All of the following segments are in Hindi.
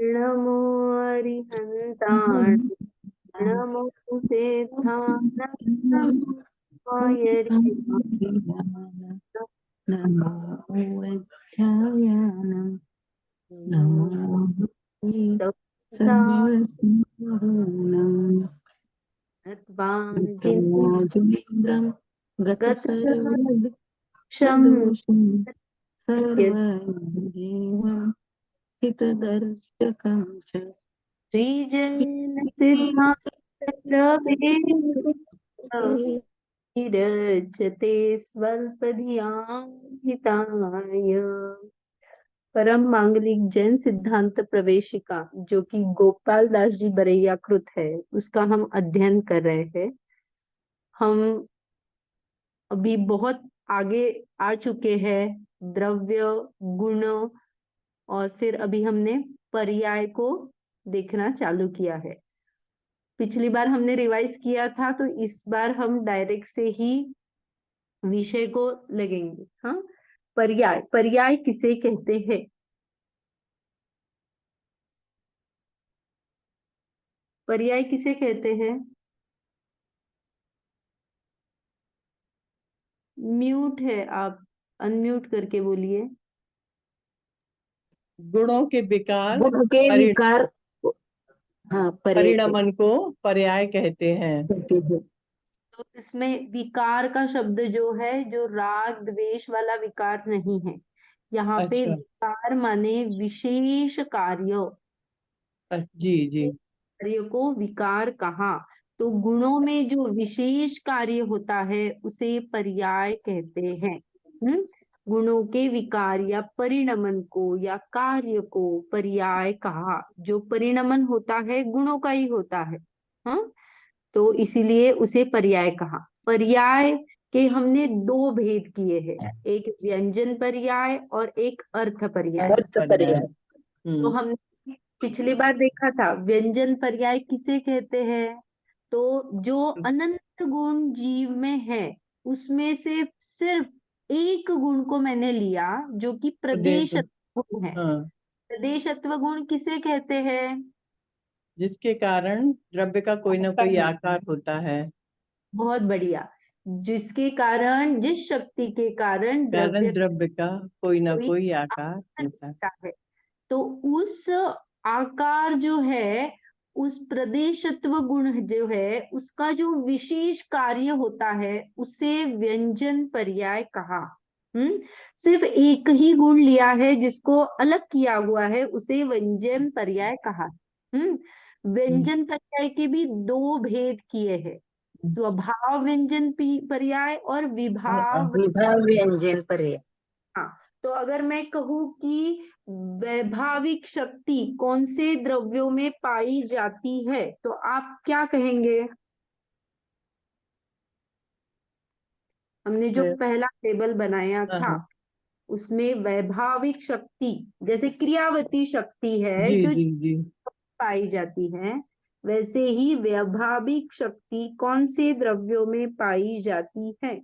नमो अरिहन्ताण नमो सेत्थानमाय नमो वज्रायानं नमो सर्वसिंहानं तमोजुलिन्द्रं गतसर्वदोषं सर्वजीवं हितदर्शकं च श्रीजैन सिद्धान्तरते स्वल्पधियां हिताय। परम मांगलिक जैन सिद्धांत प्रवेशिका, जो कि गोपाल दास जी बरैया कृत है, उसका हम अध्ययन कर रहे हैं। हम अभी बहुत आगे आ चुके हैं, द्रव्य, गुण, और फिर अभी हमने पर्याय को देखना चालू किया है। पिछली बार हमने रिवाइज किया था, तो इस बार हम डायरेक्ट से ही विषय को लगेंगे। हाँ, पर्याय। पर्याय किसे कहते हैं? पर्याय किसे कहते हैं? म्यूट है, आप अनम्यूट करके बोलिए। गुणों के विकार, गुण के विकार, हाँ, परिणमन को पर्याय कहते हैं। तो इसमें विकार का शब्द जो है, जो राग द्वेष वाला विकार नहीं है। यहाँ पे अच्छा। विकार माने विशेष कार्य, जी जी। कार्य को विकार कहा। तो गुणों में जो विशेष कार्य होता है उसे पर्याय कहते हैं। गुणों के विकार या परिणमन को या कार्य को पर्याय कहा। जो परिणमन होता है गुणों का ही होता है। हाँ, तो इसीलिए उसे पर्याय कहा। पर्याय के हमने दो भेद किए हैं, एक व्यंजन पर्याय और एक अर्थ पर्याय। अर्थ पर्याय। तो हमने पिछली बार देखा था व्यंजन पर्याय किसे कहते हैं। तो जो अनंत गुण जीव में है, उसमें से सिर्फ एक गुण को मैंने लिया, जो कि प्रदेशत्व गुण है। हाँ। प्रदेशत्व गुण किसे कहते हैं? जिसके कारण द्रव्य का कोई ना कोई आकार होता है। बहुत बढ़िया। जिसके कारण, जिस शक्ति के कारण द्रव्य का कोई ना कोई कोई आकार होता है। है, तो उस आकार जो है, उस प्रदेशत्व गुण जो है, उसका जो विशेष कार्य होता है, उसे व्यंजन पर्याय कहा। सिर्फ एक ही गुण लिया है जिसको अलग किया हुआ है, उसे व्यंजन पर्याय कहा। व्यंजन पर्याय के भी दो भेद किए हैं, स्वभाव व्यंजन पर्याय और विभाव। व्यंजन पर्याय। हाँ, तो अगर मैं कहूँ कि वैभाविक शक्ति कौन से द्रव्यों में पाई जाती है, तो आप क्या कहेंगे? हमने जो पहला टेबल बनाया था, उसमें वैभाविक शक्ति जैसे क्रियावती शक्ति है जी जो जी जी। पाई जाती है, वैसे ही वैभाविक शक्ति कौन से द्रव्यों में पाई जाती है?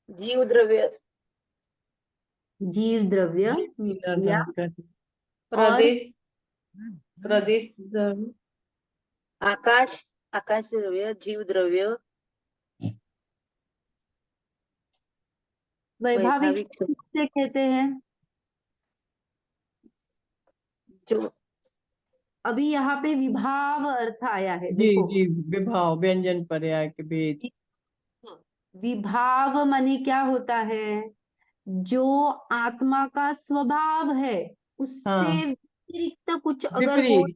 जीव द्रव्य। जीव द्रव्य या प्रदेश, प्रदेश आकाश, आकाश द्रव्य, जीव द्रव्य, वैभाविक से कहते हैं। जो अभी यहाँ पे विभाव अर्थ आया है, जी देखो। जी, विभाव व्यंजन पर्याय के भेद। विभाव माने क्या होता है? जो आत्मा का स्वभाव है, उससे विपरीत कुछ अगर हो,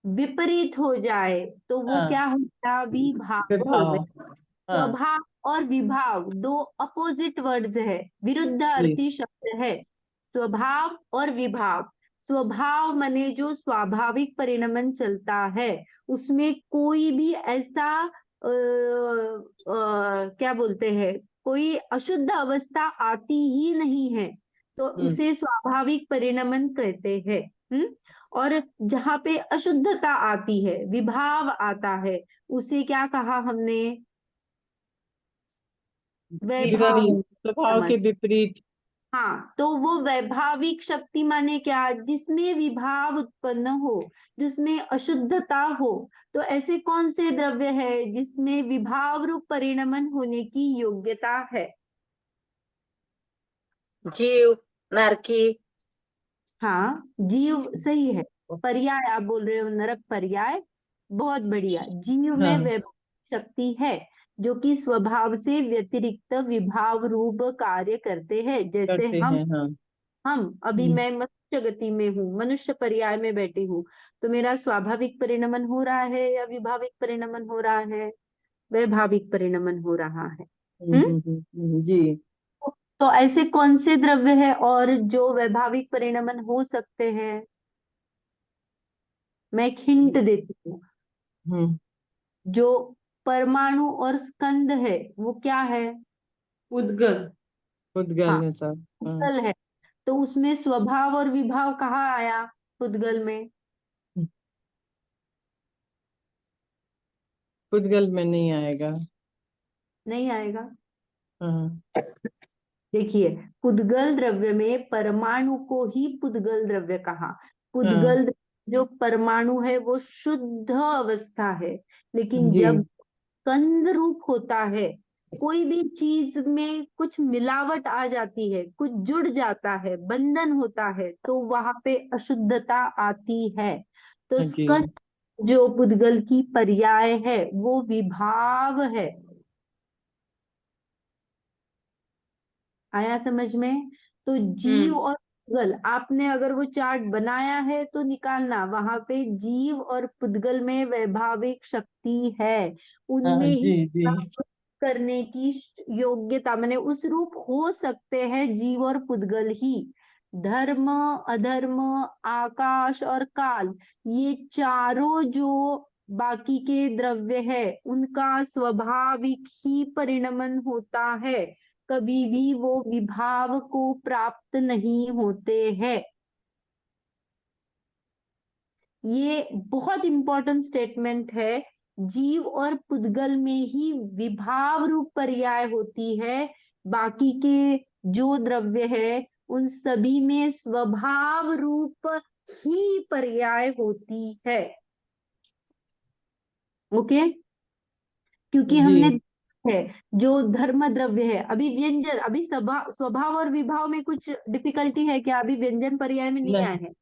विपरीत हो जाए, तो वो क्या होता? विभाव हो गया। स्वभाव और विभाव दो अपोजिट वर्ड्स है, विरुद्धार्थी शब्द है। स्वभाव और विभाव। स्वभाव माने जो स्वाभाविक परिणमन चलता है, उसमें कोई भी ऐसा क्या बोलते हैं, कोई अशुद्ध अवस्था आती ही नहीं है, तो उसे स्वाभाविक परिणमन कहते हैं। और जहाँ पे अशुद्धता आती है, विभाव आता है, उसे क्या कहा हमने? वैभाव। स्वभाव के विपरीत। हाँ, तो वो वैभाविक शक्ति माने क्या, जिसमें विभाव उत्पन्न हो, जिसमें अशुद्धता हो। तो ऐसे कौन से द्रव्य है जिसमें विभाव रूप परिणमन होने की योग्यता है? जीव, नारकी, हाँ, जीव सही है। पर्याय आप बोल रहे हो, नरक पर्याय, बहुत बढ़िया। जीव में हाँ, वैभाविक शक्ति है जो कि स्वभाव से व्यतिरिक्त विभाव रूप कार्य करते हैं। जैसे करते हैं, हाँ। अभी हम्म, मैं मनुष्य गति में हूँ, मनुष्य पर्याय में बैठी हूँ, तो मेरा स्वाभाविक परिणमन हो रहा है या विभाविक परिणमन हो रहा है? वैभाविक परिणमन हो रहा है। हम्म। जी। तो ऐसे कौन से द्रव्य है और जो वैभाविक परिणमन हो सकते हैं? मैं एक हिंट देती हूँ। हम्म। जो परमाणु और स्कंद है वो क्या है? उद्गल। उद्गल हाँ, है सब, हाँ। उद्गल है। तो उसमें स्वभाव और विभाव कहाँ आया उद्गल में? उद्गल में नहीं आएगा। नहीं आएगा। हाँ, देखिए, पुद्गल द्रव्य में परमाणु को ही पुद्गल द्रव्य कहा। हाँ, पुद्गल जो परमाणु है वो शुद्ध अवस्था है, लेकिन जी, जब कंद रूप होता है, कोई भी चीज में कुछ मिलावट आ जाती है, कुछ जुड़ जाता है, बंधन होता है, तो वहां पे अशुद्धता आती है। तो हाँ जी। स्कंद जो पुद्गल की पर्याय है वो विभाव है। आया समझ में? तो जीव और पुद्गल, आपने अगर वो चार्ट बनाया है तो निकालना, वहां पे जीव और पुद्गल में वैभाविक शक्ति है, हाँ उनमें ही जी, जी। प्राप्त करने की योग्यता, माने उस रूप हो सकते हैं जीव और पुद्गल ही। धर्म, अधर्म, आकाश और काल, ये चारों जो बाकी के द्रव्य है उनका स्वाभाविक ही परिणमन होता है, कभी भी वो विभाव को प्राप्त नहीं होते हैं। ये बहुत इंपॉर्टेंट स्टेटमेंट है। जीव और पुद्गल में ही विभाव रूप पर्याय होती है, बाकी के जो द्रव्य है उन सभी में स्वभाव रूप ही पर्याय होती है। ओके, क्योंकि जी, हमने है जो धर्म द्रव्य है, अभी व्यंजन, अभी स्वभाव और विभाव में कुछ डिफिकल्टी है क्या? अभी व्यंजन पर्याय में नहीं आए नहीं, हैं।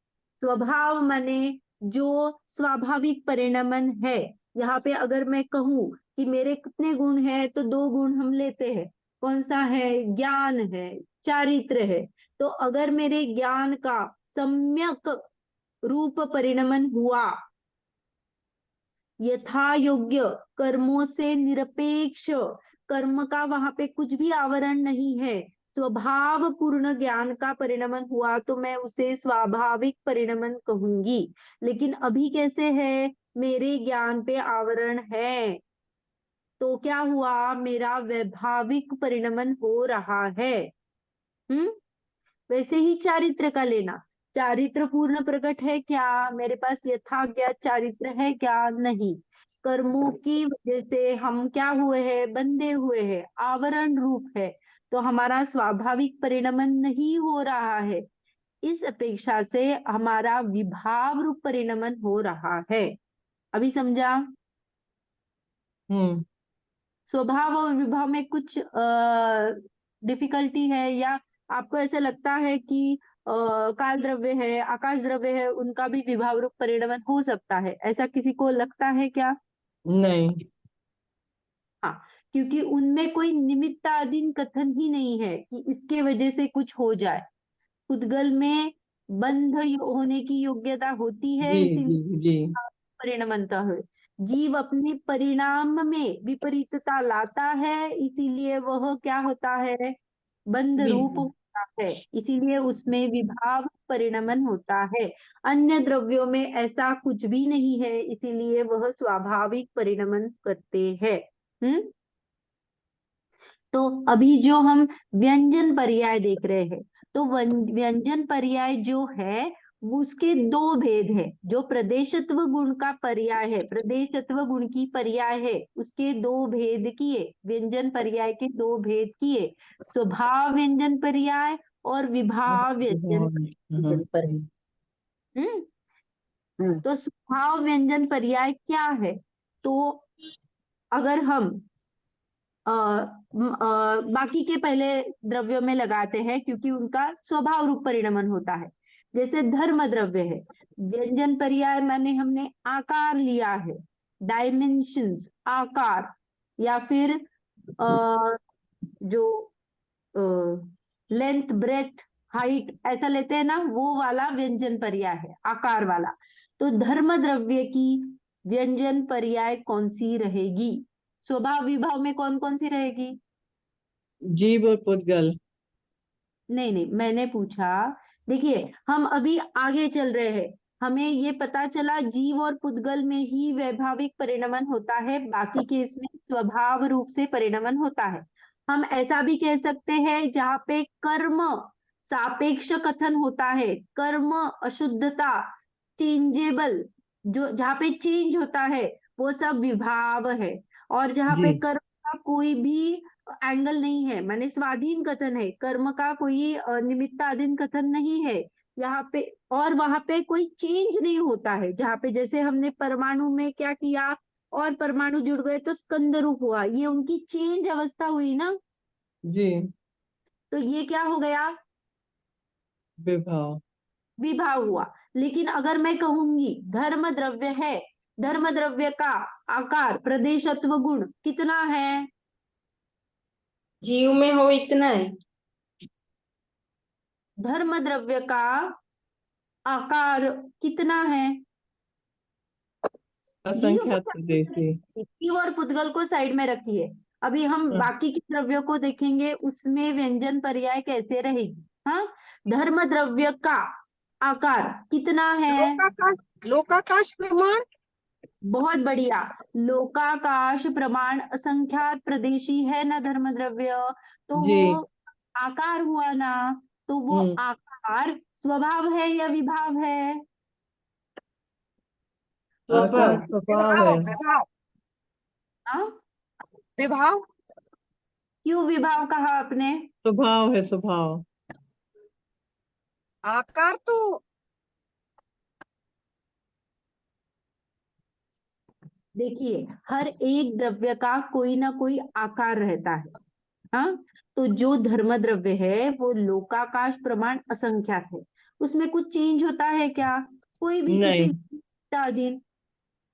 स्वभाव माने जो स्वाभाविक परिणमन है। यहाँ पे अगर मैं कहूँ कि मेरे कितने गुण हैं, तो दो गुण हम लेते हैं। कौन सा है? ज्ञान है, चारित्र है। तो अगर मेरे ज्ञान का सम्यक रूप परिणमन हुआ, यथा योग्य, कर्मों से निरपेक्ष, कर्म का वहां पे कुछ भी आवरण नहीं है, स्वभाव पूर्ण ज्ञान का परिणमन हुआ, तो मैं उसे स्वाभाविक परिणमन कहूंगी। लेकिन अभी कैसे है? मेरे ज्ञान पे आवरण है, तो क्या हुआ? मेरा वैभाविक परिणमन हो रहा है। हम्म। वैसे ही चारित्र का लेना, चारित्र पूर्ण प्रकट है क्या? मेरे पास यथाज्ञ चारित्र है क्या? नहीं। कर्मों की वजह से हम क्या हुए हैं? बंधे हुए हैं, आवरण रूप है, तो हमारा स्वाभाविक परिणमन नहीं हो रहा है। इस अपेक्षा से हमारा विभाव रूप परिणमन हो रहा है। अभी समझा? हम्म। स्वभाव और विभाव में कुछ डिफिकल्टी है, या आपको ऐसा लगता है कि काल द्रव्य है, आकाश द्रव्य है, उनका भी विभाव रूप परिणमन हो सकता है? ऐसा किसी को लगता है क्या? नहीं। हाँ, क्योंकि उनमें कोई निमित्ताधीन कथन ही नहीं है कि इसके वजह से कुछ हो जाए। उद्गल में बंध होने की योग्यता होती है, जी, इसीलिए जी, जी। परिणमता है। जीव अपने परिणाम में विपरीतता लाता है, इसीलिए वह क्या होता है? बंध रूप बीज। होता है, इसीलिए उसमें विभाव परिणमन होता है। अन्य द्रव्यों में ऐसा कुछ भी नहीं है, इसीलिए वह स्वाभाविक परिणमन करते हैं। हम्म। तो अभी जो हम व्यंजन पर्याय देख रहे हैं, तो व्यंजन पर्याय जो है उसके दो भेद है। जो प्रदेशत्व गुण का पर्याय है, प्रदेशत्व गुण की पर्याय है, उसके दो भेद किए, व्यंजन पर्याय के दो भेद किए, स्वभाव व्यंजन पर्याय और विभाव व्यंजन। जन पर हम्म तो स्वभाव व्यंजन पर्याय क्या है? तो अगर हम बाकी के पहले द्रव्यों में लगाते हैं, क्योंकि उनका स्वभाव रूप परिणमन होता है। जैसे धर्म द्रव्य है, व्यंजन पर्याय माने हमने आकार लिया है, डायमेंशंस, आकार, या फिर जो लेंथ, ब्रेथ, हाइट ऐसा लेते हैं ना, वो वाला व्यंजन पर्याय है, आकार वाला। तो धर्म द्रव्य की व्यंजन पर्याय कौन सी रहेगी? स्वभाव विभाव में कौन कौन सी रहेगी? जीव और पुद्गल। नहीं नहीं, मैंने पूछा, देखिए हम अभी आगे चल रहे हैं, हमें ये पता चला जीव और पुद्गल में ही वैभाविक परिणमन होता है, बाकी के इसमें स्वभाव रूप से परिणमन होता है। हम ऐसा भी कह सकते हैं जहाँ पे कर्म सापेक्ष कथन होता है, कर्म अशुद्धता, चेंजेबल, जो जहाँ पे चेंज होता है वो सब विभाव है। और जहाँ जी पे कर्म का कोई भी एंगल नहीं है, माने स्वाधीन कथन है, कर्म का कोई निमित्ताधीन कथन नहीं है यहाँ पे, और वहां पे कोई चेंज नहीं होता है, जहाँ पे जैसे हमने परमाणु में क्या किया, और परमाणु जुड़ गए तो स्कंद रूप हुआ, ये उनकी चेंज अवस्था हुई ना, जी। तो ये क्या हो गया? विभाव। विभाव हुआ। लेकिन अगर मैं कहूंगी धर्म द्रव्य है, धर्म द्रव्य का आकार प्रदेशत्व गुण कितना है? जीव में हो इतना है। धर्म द्रव्य का आकार कितना है? जीव को असंख्यात प्रदेशी। जीव और पुद्गल को साइड में रखिए, अभी हम हाँ, बाकी के द्रव्यों को देखेंगे, उसमें व्यंजन पर्याय कैसे रहेगी। हाँ, धर्म द्रव्य का आकार कितना है? लोकाकाश प्रमाण। बहुत बढ़िया, लोकाकाश प्रमाण असंख्यात प्रदेशी है ना धर्म द्रव्य, तो जी। वो आकार हुआ ना, तो वो हम्म। आकार स्वभाव है या विभाव है? आकार स्वभाव। स्वभाव है। विभाव। हाँ, विभाव। क्यों विभाव कहा आपने? स्वभाव है, स्वभाव। आकार तो देखिए, हर एक द्रव्य का कोई ना कोई आकार रहता है। हाँ, तो जो धर्म द्रव्य है वो लोकाकाश प्रमाण असंख्यात है, उसमें कुछ चेंज होता है क्या? कोई भी किसी नहीं। अधीन,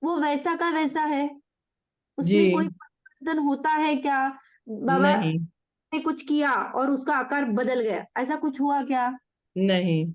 वो वैसा का वैसा है, जी। उसमें कोई परिवर्तन होता है क्या? बाबा नहीं। ने कुछ किया और उसका आकार बदल गया, ऐसा कुछ हुआ क्या? नहीं।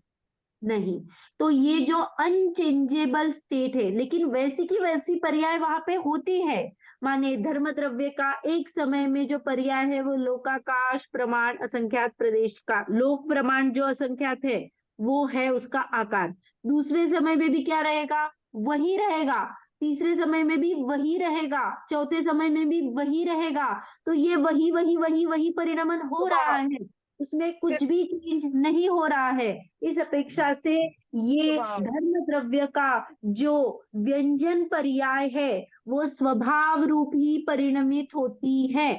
नहीं। तो ये जो अनचेंजेबल स्टेट है, लेकिन वैसी की वैसी पर्याय वहां पे होती है। माने धर्म द्रव्य का एक समय में जो पर्याय है वो लोकाकाश प्रमाण असंख्यात प्रदेश का, लोक प्रमाण जो असंख्यात है वो है उसका आकार, दूसरे समय में भी क्या रहेगा? वही रहेगा, तीसरे समय में भी वही रहेगा, चौथे समय में भी वही रहेगा। तो ये वही वही वही वही परिणमन हो रहा है, उसमें कुछ भी चेंज नहीं हो रहा है। इस अपेक्षा से ये धर्म द्रव्य का जो व्यंजन पर्याय है वो स्वभाव रूप ही परिणमित होती है,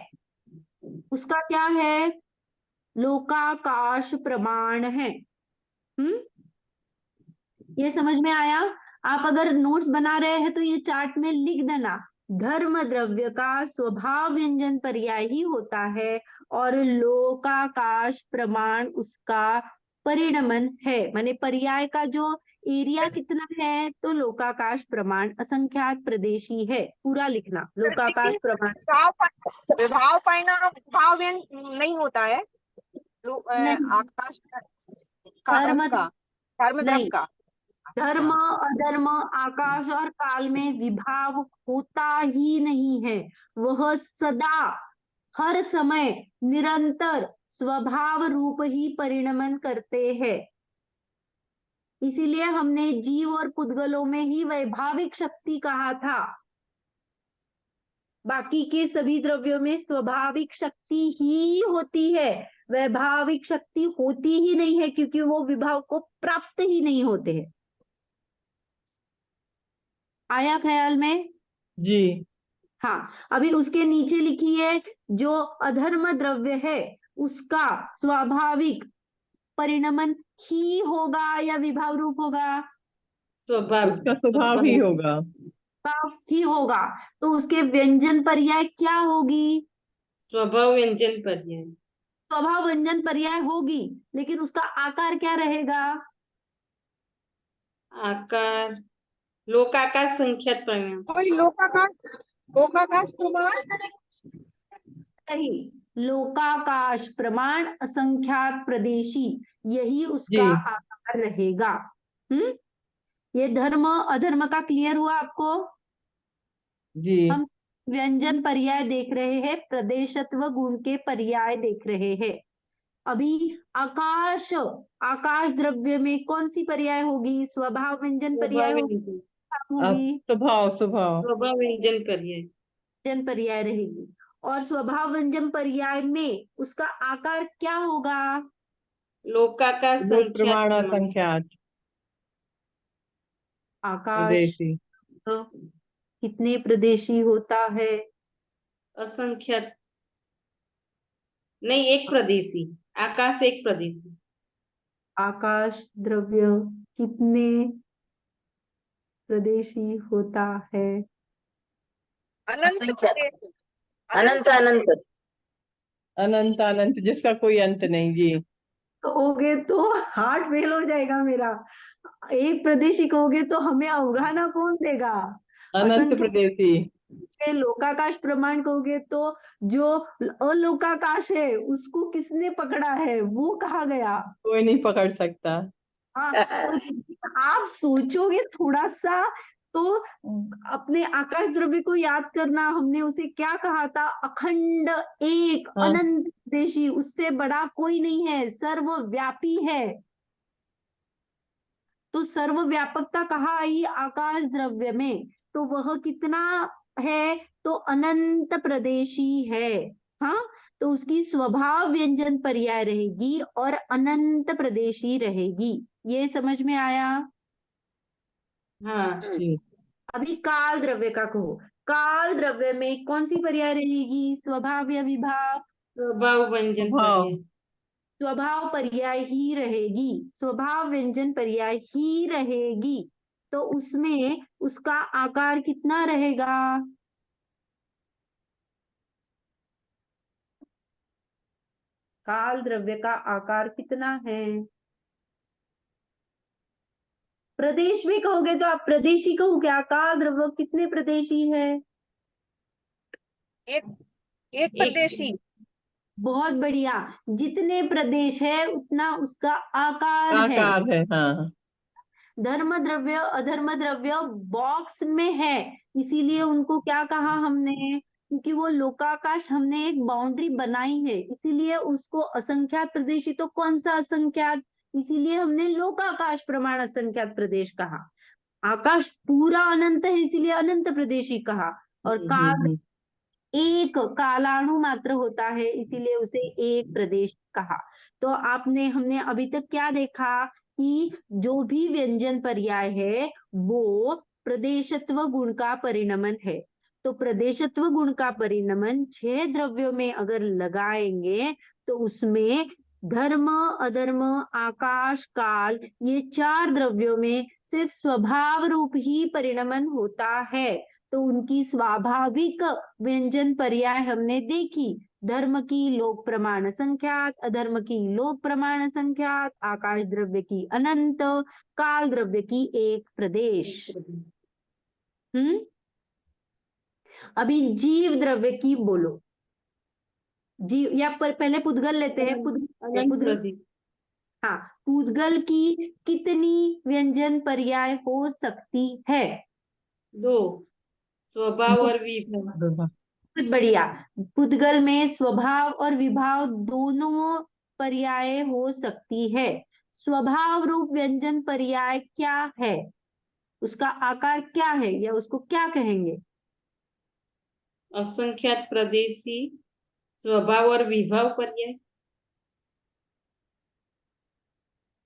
उसका क्या है? लोकाकाश प्रमाण है। हम्म, ये समझ में आया? आप अगर नोट्स बना रहे हैं तो ये चार्ट में लिख देना, धर्म द्रव्य का स्वभाव व्यंजन पर्याय ही होता है और लोकाकाश प्रमाण उसका परिणमन है। माने पर्याय का जो एरिया कितना है, तो लोकाकाश प्रमाण असंख्यात प्रदेशी है, पूरा लिखना लोकाकाश प्रमाण। विभाव परिणाम भाव नहीं होता है। नहीं, आकाश का धर्म उसका धर्म द्रव्य नहीं, का। धर्म अच्छा। अधर्म आकाश और काल में विभाव होता ही नहीं है, वह सदा हर समय निरंतर स्वभाव रूप ही परिणमन करते हैं। इसीलिए हमने जीव और पुद्गलों में ही वैभाविक शक्ति कहा था, बाकी के सभी द्रव्यों में स्वाभाविक शक्ति ही होती है। वैभाविक शक्ति होती ही नहीं है, क्योंकि वो विभाव को प्राप्त ही नहीं होते हैं। आया ख्याल में? जी। हाँ, अभी उसके नीचे लिखिए, जो अधर्म द्रव्य है उसका स्वाभाविक परिणमन ही होगा या विभाव रूप होगा? स्वभाव उसका स्वभाव ही होगा। विभाव ही होगा। तो उसके व्यंजन पर्याय क्या होगी? स्वभाव व्यंजन पर्याय। स्वभाव व्यंजन पर्याय होगी, लेकिन उसका आकार क्या रहेगा? आकार लोकाकार संख्यात परिणाम। कोई लोकाकाश प्रमाण। सही, लोकाकाश प्रमाण असंख्यात प्रदेशी, यही उसका जी। आकार रहेगा। ये धर्म अधर्म का क्लियर हुआ आपको? जी। हम व्यंजन पर्याय देख रहे हैं, प्रदेशत्व गुण के पर्याय देख रहे हैं। अभी आकाश, आकाश द्रव्य में कौन सी पर्याय होगी? स्वभाव व्यंजन पर्याय स्वभाव होगी, व्यंजन। होगी स्वभाव स्वभाव स्वभाव व्यंजन पर्याय। व्यंजन पर्याय रहेगी। और स्वभाव व्यंजन पर्याय में उसका आकार क्या होगा? लोकाकार लोक संख्यात प्रमाण प्रमाण। असंख्यात आकाश प्रदेशी। कितने प्रदेशी होता है? असंख्यात नहीं, एक प्रदेशी। आकाश एक प्रदेशी। आकाश द्रव्य कितने प्रदेशी होता है? अनंत असंख्यात। प्रदेश। अनंत अनंत। अनंत अनंत, जिसका कोई अंत नहीं। जी। कहोगे तो हार्ट फेल हो जाएगा मेरा। एक प्रदेशी कहोगे तो हमें अवगाहना कौन देगा? अनंत असंख्य प्रदेशी। लोकाकाश प्रमाण कहोगे तो जो अलोकाकाश है उसको किसने पकड़ा है, वो कहा गया। कोई नहीं पकड़ सकता। हाँ, तो आप सोचोगे थोड़ा सा तो अपने आकाश द्रव्य को याद करना। हमने उसे क्या कहा था? अखंड, एक, हाँ। अनंत देशी, उससे बड़ा कोई नहीं है, सर्वव्यापी है। तो सर्वव्यापकता कहाँ आई? आकाश द्रव्य में। तो वह कितना है? तो अनंत प्रदेशी है। हाँ, तो उसकी स्वभाव व्यंजन पर्याय रहेगी और अनंत प्रदेशी रहेगी। ये समझ में आया? हाँ। जी। अभी काल द्रव्य का कहो। काल द्रव्य में कौन सी पर्याय रहेगी? स्वभाव या विभाव? स्वभाव व्यंजन स्वभाव। पर्याय। स्वभाव पर्याय ही रहेगी, स्वभाव व्यंजन पर्याय ही रहेगी। तो उसमें उसका आकार कितना रहेगा? काल द्रव्य का आकार कितना है? प्रदेश में कहोगे तो आप प्रदेशी कहो क्या? काल द्रव्य कितने प्रदेशी है? एक प्रदेशी। बहुत बढ़िया। जितने प्रदेश है उतना उसका आकार है। आकार है। हाँ। धर्म द्रव्य अधर्म द्रव्य बॉक्स में है, इसीलिए उनको क्या कहा हमने? क्योंकि वो लोकाकाश, हमने एक बाउंड्री बनाई है, इसीलिए उसको असंख्यात प्रदेशी। तो कौन सा असंख्यात? इसीलिए हमने लोकाकाश प्रमाण असंख्यात प्रदेश कहा। आकाश पूरा अनंत है, इसीलिए अनंत प्रदेशी कहा। और काल एक कालाणु मात्र होता है, इसीलिए उसे एक प्रदेश कहा। तो हमने अभी तक क्या देखा कि जो भी व्यंजन पर्याय है वो प्रदेशत्व गुण का परिणमन है। तो प्रदेशत्व गुण का परिणमन 6 द्रव्यों में अगर लगाएंगे तो उसमें धर्म अधर्म आकाश काल, ये 4 द्रव्यों में सिर्फ स्वभाव रूप ही परिणमन होता है। तो उनकी स्वाभाविक व्यंजन पर्याय हमने देखी। धर्म की लोक प्रमाण संख्यात, अधर्म की लोक प्रमाण संख्यात, आकाश द्रव्य की अनंत, काल द्रव्य की एक प्रदेश। अभी जीव द्रव्य की बोलो। जीव या पहले पुद्गल लेते हैं। पुद्गल, हाँ, पुद्गल की कितनी व्यंजन पर्याय हो सकती है? 2। स्वभाव और विभाव। बहुत बढ़िया। पुद्गल में स्वभाव और विभाव दोनों पर्याय हो सकती है। स्वभाव रूप व्यंजन पर्याय क्या है? उसका आकार क्या है या उसको क्या कहेंगे? असंख्यात प्रदेशी, स्वभाव और विभाव पर्याय।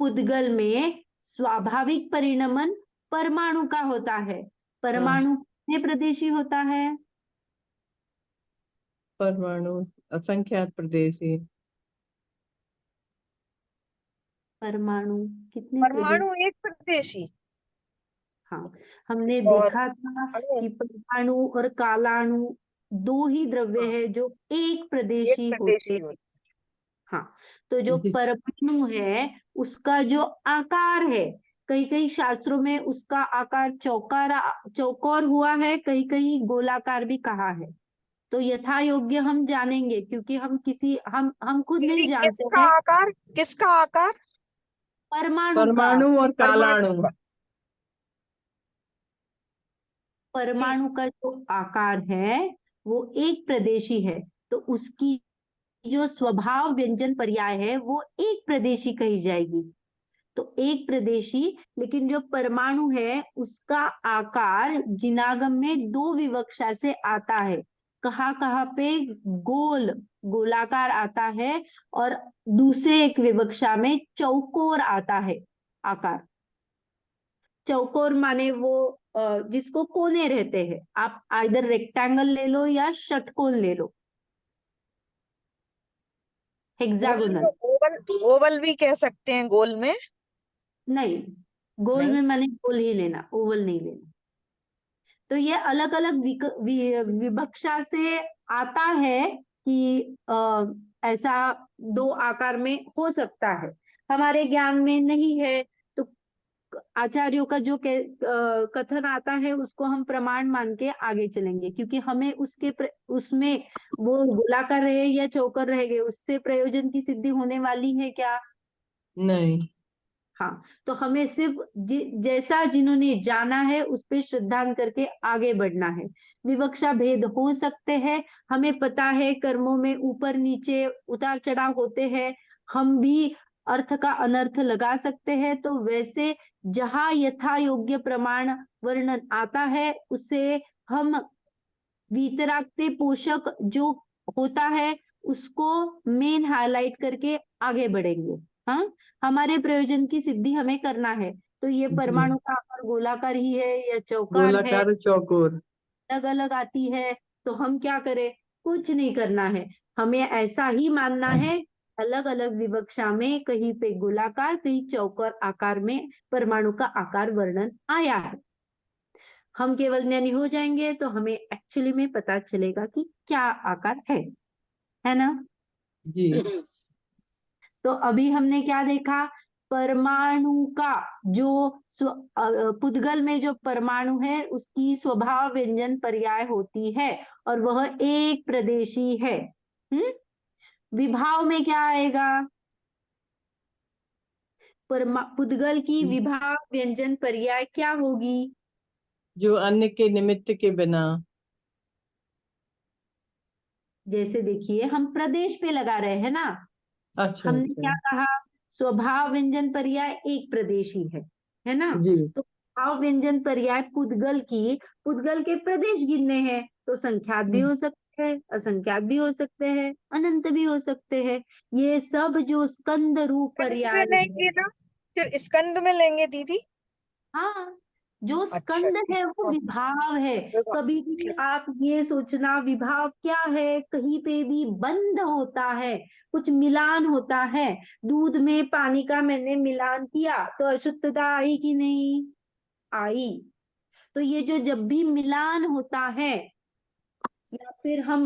पुद्गल में स्वाभाविक परिणमन परमाणु का होता है। परमाणु कितने प्रदेशी होता है? परमाणु असंख्यात प्रदेशी। परमाणु कितने परमाणु एक प्रदेशी हाँ, हमने और देखा था अणु कि परमाणु और कालाणु दो ही द्रव्य है जो एक एक प्रदेशी होते प्रदेशी हैं। होते हाँ, तो जो जी। परमाणु है उसका जो आकार है, कई कई शास्त्रों में उसका आकार चौकोर हुआ है, कई कई गोलाकार भी कहा है। तो यथा योग्य हम जानेंगे, क्योंकि हम खुद नहीं जानते किसका हैं। आकार किसका आकार परमाणु का परमाणु और परमाणु कालाणु। का। परमाणु का जो आकार है वो एक प्रदेशी है, तो उसकी जो स्वभाव व्यंजन पर्याय है वो एक प्रदेशी कही जाएगी। तो एक प्रदेशी, लेकिन जो परमाणु है उसका आकार जिनागम में दो विवक्षा से आता है। कहाँ कहाँ पे गोलाकार आता है और दूसरे एक विवक्षा में चौकोर आता है आकार। चौकोर माने वो जिसको कोने रहते हैं। आप आइदर रेक्टेंगल ले लो या षटकोण ले लो, हेक्सागोनल। ओवल ओवल भी कह सकते हैं गोल में। नहीं, गोल नहीं में मैंने गोल ही लेना, ओवल नहीं लेना। तो ये अलग अलग विवक्षा से आता है कि ऐसा दो आकार में हो सकता है। हमारे ज्ञान में नहीं है, तो आचार्यों का जो कथन आता है उसको हम प्रमाण मान के आगे चलेंगे, क्योंकि हमें उसमें वो गोलाकार रहे या चौकर रहे उससे प्रयोजन की सिद्धि होने वाली है क्या? नहीं। हाँ, तो हमें सिर्फ जैसा जिन्होंने जाना है उस पे श्रद्धान करके आगे बढ़ना है। विवक्षा भेद हो सकते हैं, हमें पता है कर्मों में ऊपर नीचे उतार चढ़ाव होते हैं, हम भी अर्थ का अनर्थ लगा सकते हैं। तो वैसे जहां यथा योग्य प्रमाण वर्णन आता है उससे हम वीतरागते पोषक जो होता है उसको मेन हाईलाइट करके आगे बढ़ेंगे। हाँ, हमारे प्रयोजन की सिद्धि हमें करना है। तो ये जी। परमाणु का आकार गोलाकार ही है या चौकार है, गोलाकार चौकोर। अलग अलग आती है, तो हम क्या करें? कुछ नहीं करना है, हमें ऐसा ही मानना है। अलग अलग विवक्षा में कहीं पे गोलाकार कहीं चौकोर आकार में परमाणु का आकार वर्णन आया है। हम केवल ज्ञानी हो जाएंगे तो हमें एक्चुअली में पता चलेगा कि क्या आकार है ना? जी। तो अभी हमने क्या देखा? परमाणु का जो पुद्गल में जो परमाणु है उसकी स्वभाव व्यंजन पर्याय होती है और वह एक प्रदेशी है। विभाव में क्या आएगा? पुद्गल की विभाव व्यंजन पर्याय क्या होगी? जो अन्य के निमित्त के बिना। जैसे देखिए हम प्रदेश पे लगा रहे हैं ना, अच्छा हमने अच्छा। क्या कहा? स्वभाव व्यंजन पर्याय एक प्रदेशी है ना? जी। तो भाव व्यंजन पर्याय पुद्गल के प्रदेश गिनने हैं, तो संख्यात भी हो सकते हैं, असंख्यात भी हो सकते हैं, अनंत भी हो सकते हैं। ये सब जो स्कंद रूप स्कंद पर्याय में है, लेंगे ना, फिर स्कंद में लेंगे दीदी। हाँ, जो अच्छा स्कंद है वो विभाव है। कभी भी आप ये सोचना विभाव क्या है, कहीं पे भी बंध होता है, कुछ मिलान होता है। दूध में पानी का मैंने मिलान किया तो अशुद्धता आई कि नहीं आई? तो ये जो जब भी मिलान होता है या फिर हम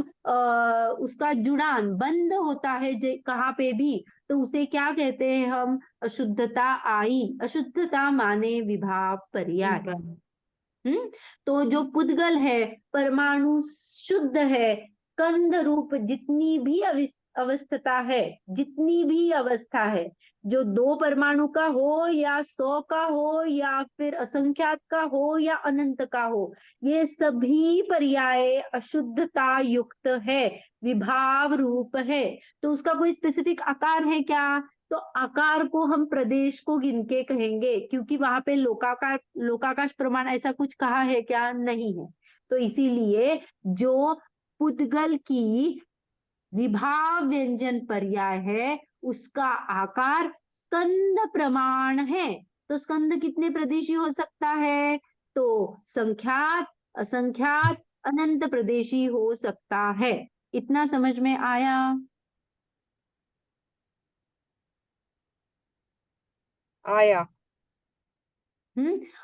उसका जुड़ान बंद होता है कहाँ पे भी, तो उसे क्या कहते हैं हम? अशुद्धता आई। अशुद्धता माने विभाव पर्याय। तो जो पुद्गल है परमाणु शुद्ध है, स्कंद रूप जितनी भी अवस्था है, जितनी भी अवस्था है, जो दो परमाणु का हो या 100 का हो या फिर असंख्यात का हो या अनंत का हो, ये सभी पर्याय अशुद्धता युक्त है, विभाव रूप है। तो उसका कोई स्पेसिफिक आकार है क्या? तो आकार को हम प्रदेश को गिन के कहेंगे, क्योंकि वहां पे लोकाकाश प्रमाण ऐसा कुछ कहा है क्या? नहीं है। तो इसीलिए जो पुद्गल की विभाव व्यंजन पर्याय है, उसका आकार स्कंद प्रमाण है। तो स्कंद कितने प्रदेशी हो सकता है? तो संख्यात, असंख्यात, अनंत प्रदेशी हो सकता है। इतना समझ में आया? आया।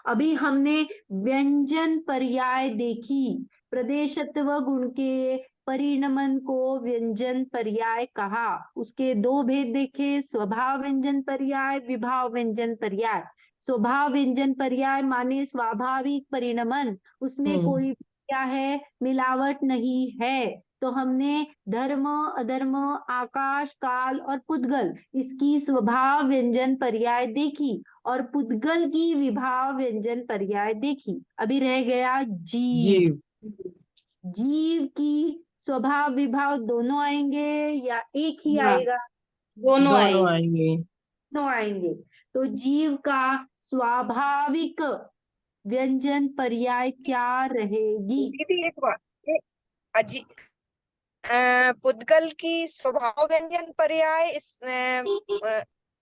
अभी हमने व्यंजन पर्याय देखी, प्रदेशत्व गुण के परिणमन को व्यंजन पर्याय कहा। उसके दो भेद देखे, स्वभाव व्यंजन पर्याय, विभाव व्यंजन पर्याय। स्वभाव व्यंजन पर्याय माने स्वाभाविक परिणमन, उसमें कोई क्या है, मिलावट नहीं है। तो हमने धर्म, अधर्म, आकाश, काल और पुद्गल, इसकी स्वभाव व्यंजन पर्याय देखी और पुद्गल की विभाव व्यंजन पर्याय देखी। अभी रह गया जीव। जीव। जीव की स्वभाव विभाव दोनों आएंगे या एक ही हाँ, आएगा? दोनों दोनों आएंगे। आएंगे। दोनों आएंगे। तो जीव का स्वाभाविक व्यंजन पर्याय क्या रहेगी? दीदी एक बात, अजी पुद्गल की स्वभाव व्यंजन पर्याय इस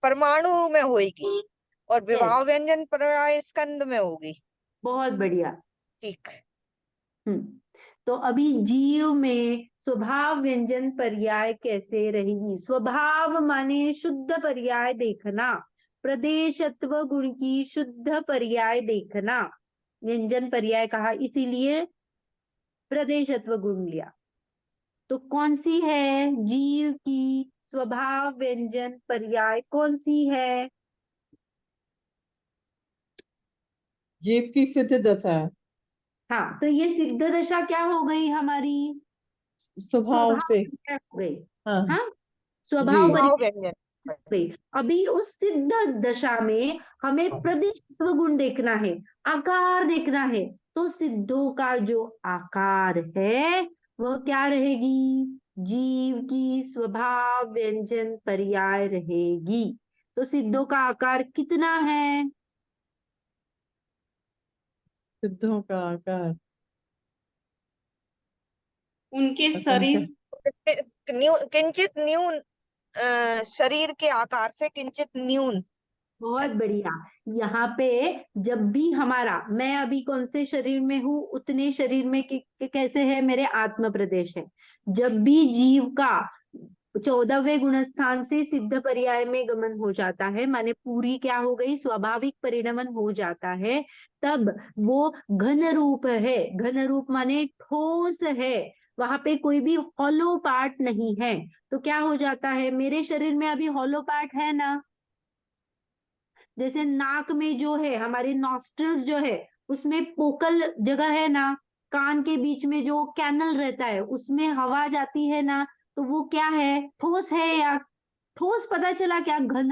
परमाणु में होगी और विभाव व्यंजन पर्याय स्कंद में होगी। बहुत बढ़िया। ठीक। तो अभी जीव में स्वभाव व्यंजन पर्याय कैसे रहेगी? स्वभाव माने शुद्ध पर्याय देखना, प्रदेशत्व गुण की शुद्ध पर्याय देखना, व्यंजन पर्याय कहा इसीलिए प्रदेशत्व गुण लिया। तो कौन सी है जीव की स्वभाव व्यंजन पर्याय, कौन सी है? जीव की सिद्ध दशा, हाँ, तो ये सिद्ध दशा क्या हो गई हमारी? स्वभाव से। पर्याय हो गई। हाँ हाँ, जी। स्वभाव स्वभाव व्यंजन गई। अभी उस सिद्ध दशा में हमें प्रदिष्टत्व गुण देखना है, आकार देखना है। तो सिद्धों का जो आकार है वह क्या रहेगी? जीव की स्वभाव व्यंजन पर्याय रहेगी। तो सिद्धों का आकार कितना है? सिद्धों का आकार उनके असंख्य। शरीर किंचित न्यून, शरीर के आकार से किंचित न्यून। बहुत बढ़िया। यहाँ पे जब भी हमारा, मैं अभी कौन से शरीर में हूँ, उतने शरीर में कैसे है, मेरे आत्म प्रदेश है। जब भी जीव का 14वें गुणस्थान से सिद्ध पर्याय में गमन हो जाता है, माने पूरी क्या हो गई, स्वाभाविक परिणमन हो जाता है, तब वो घन रूप है। घन रूप माने ठोस है, वहां पे कोई भी हॉलो पार्ट नहीं है। तो क्या हो जाता है, मेरे शरीर में अभी हॉलो पार्ट है ना? जैसे नाक में जो है, हमारे नॉस्ट्रल्स जो है, उसमें पोकल जगह है ना, कान के बीच में जो कैनल रहता है उसमें हवा जाती है ना, तो वो क्या है, ठोस है या ठोस? पता चला क्या? घन।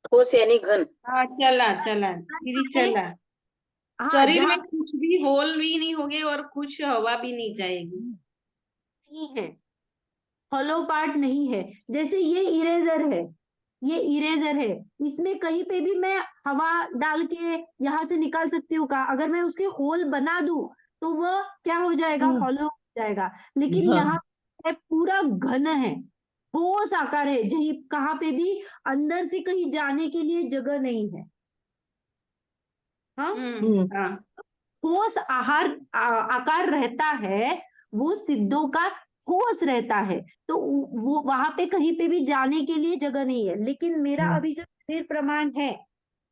ठोस यानी घन। हाँ, चला चला दीदी, चला। हाँ, शरीर जहाँ में कुछ भी होल भी नहीं होगे और कुछ हवा भी नहीं जाएगी। नहीं है, हॉलो पार्ट नहीं है। जैसे ये इरेजर है, ये इरेजर है, इसमें कहीं पे भी मैं हवा डाल के यहाँ से निकाल सकती हूँ का? अगर मैं उसके होल बना दूं तो वह क्या हो जाएगा, हॉलो हो जाएगा। लेकिन हाँ। यहाँ पे पूरा घन है, ठोस आकार है, जहीं कहाँ पे भी अंदर से कहीं जाने के लिए जगह नहीं है। हाँ, हाँ। ठोस आकार रहता है, वो सिद्धों का ठोस रहता है। तो वो वहां पे कहीं पे भी जाने के लिए जगह नहीं है। लेकिन मेरा अभी जो शरीर प्रमाण है,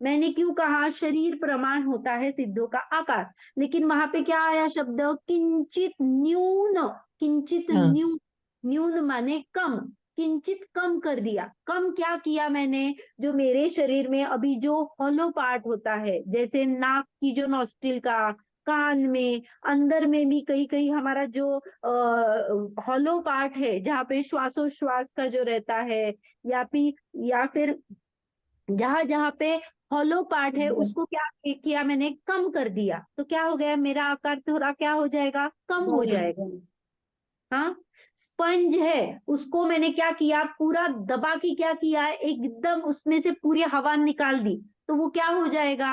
मैंने क्यों कहा शरीर प्रमाण होता है सिद्धों का आकार, लेकिन वहां पे क्या आया शब्द, किंचित न्यून। किंचित हाँ। न्यून, न्यून माने कम, किंचित कम कर दिया। कम क्या किया मैंने? जो मेरे शरीर में अभी जो हॉलो पार्ट होता है, जैसे नाक की जो नॉस्ट्रिल का, कान में, अंदर में भी कहीं कहीं हमारा जो हॉलो पार्ट है जहाँ पे श्वासोश्वास का जो रहता है, या फिर जहां जहां पे हॉलो पार्ट है उसको क्या किया मैंने, कम कर दिया। तो क्या हो गया, मेरा आकार थोड़ा क्या हो जाएगा, कम हो जाएगा। हाँ, स्पंज है, उसको मैंने क्या किया, पूरा दबा के क्या किया, एकदम उसमें से पूरी हवा निकाल दी, तो वो क्या हो जाएगा,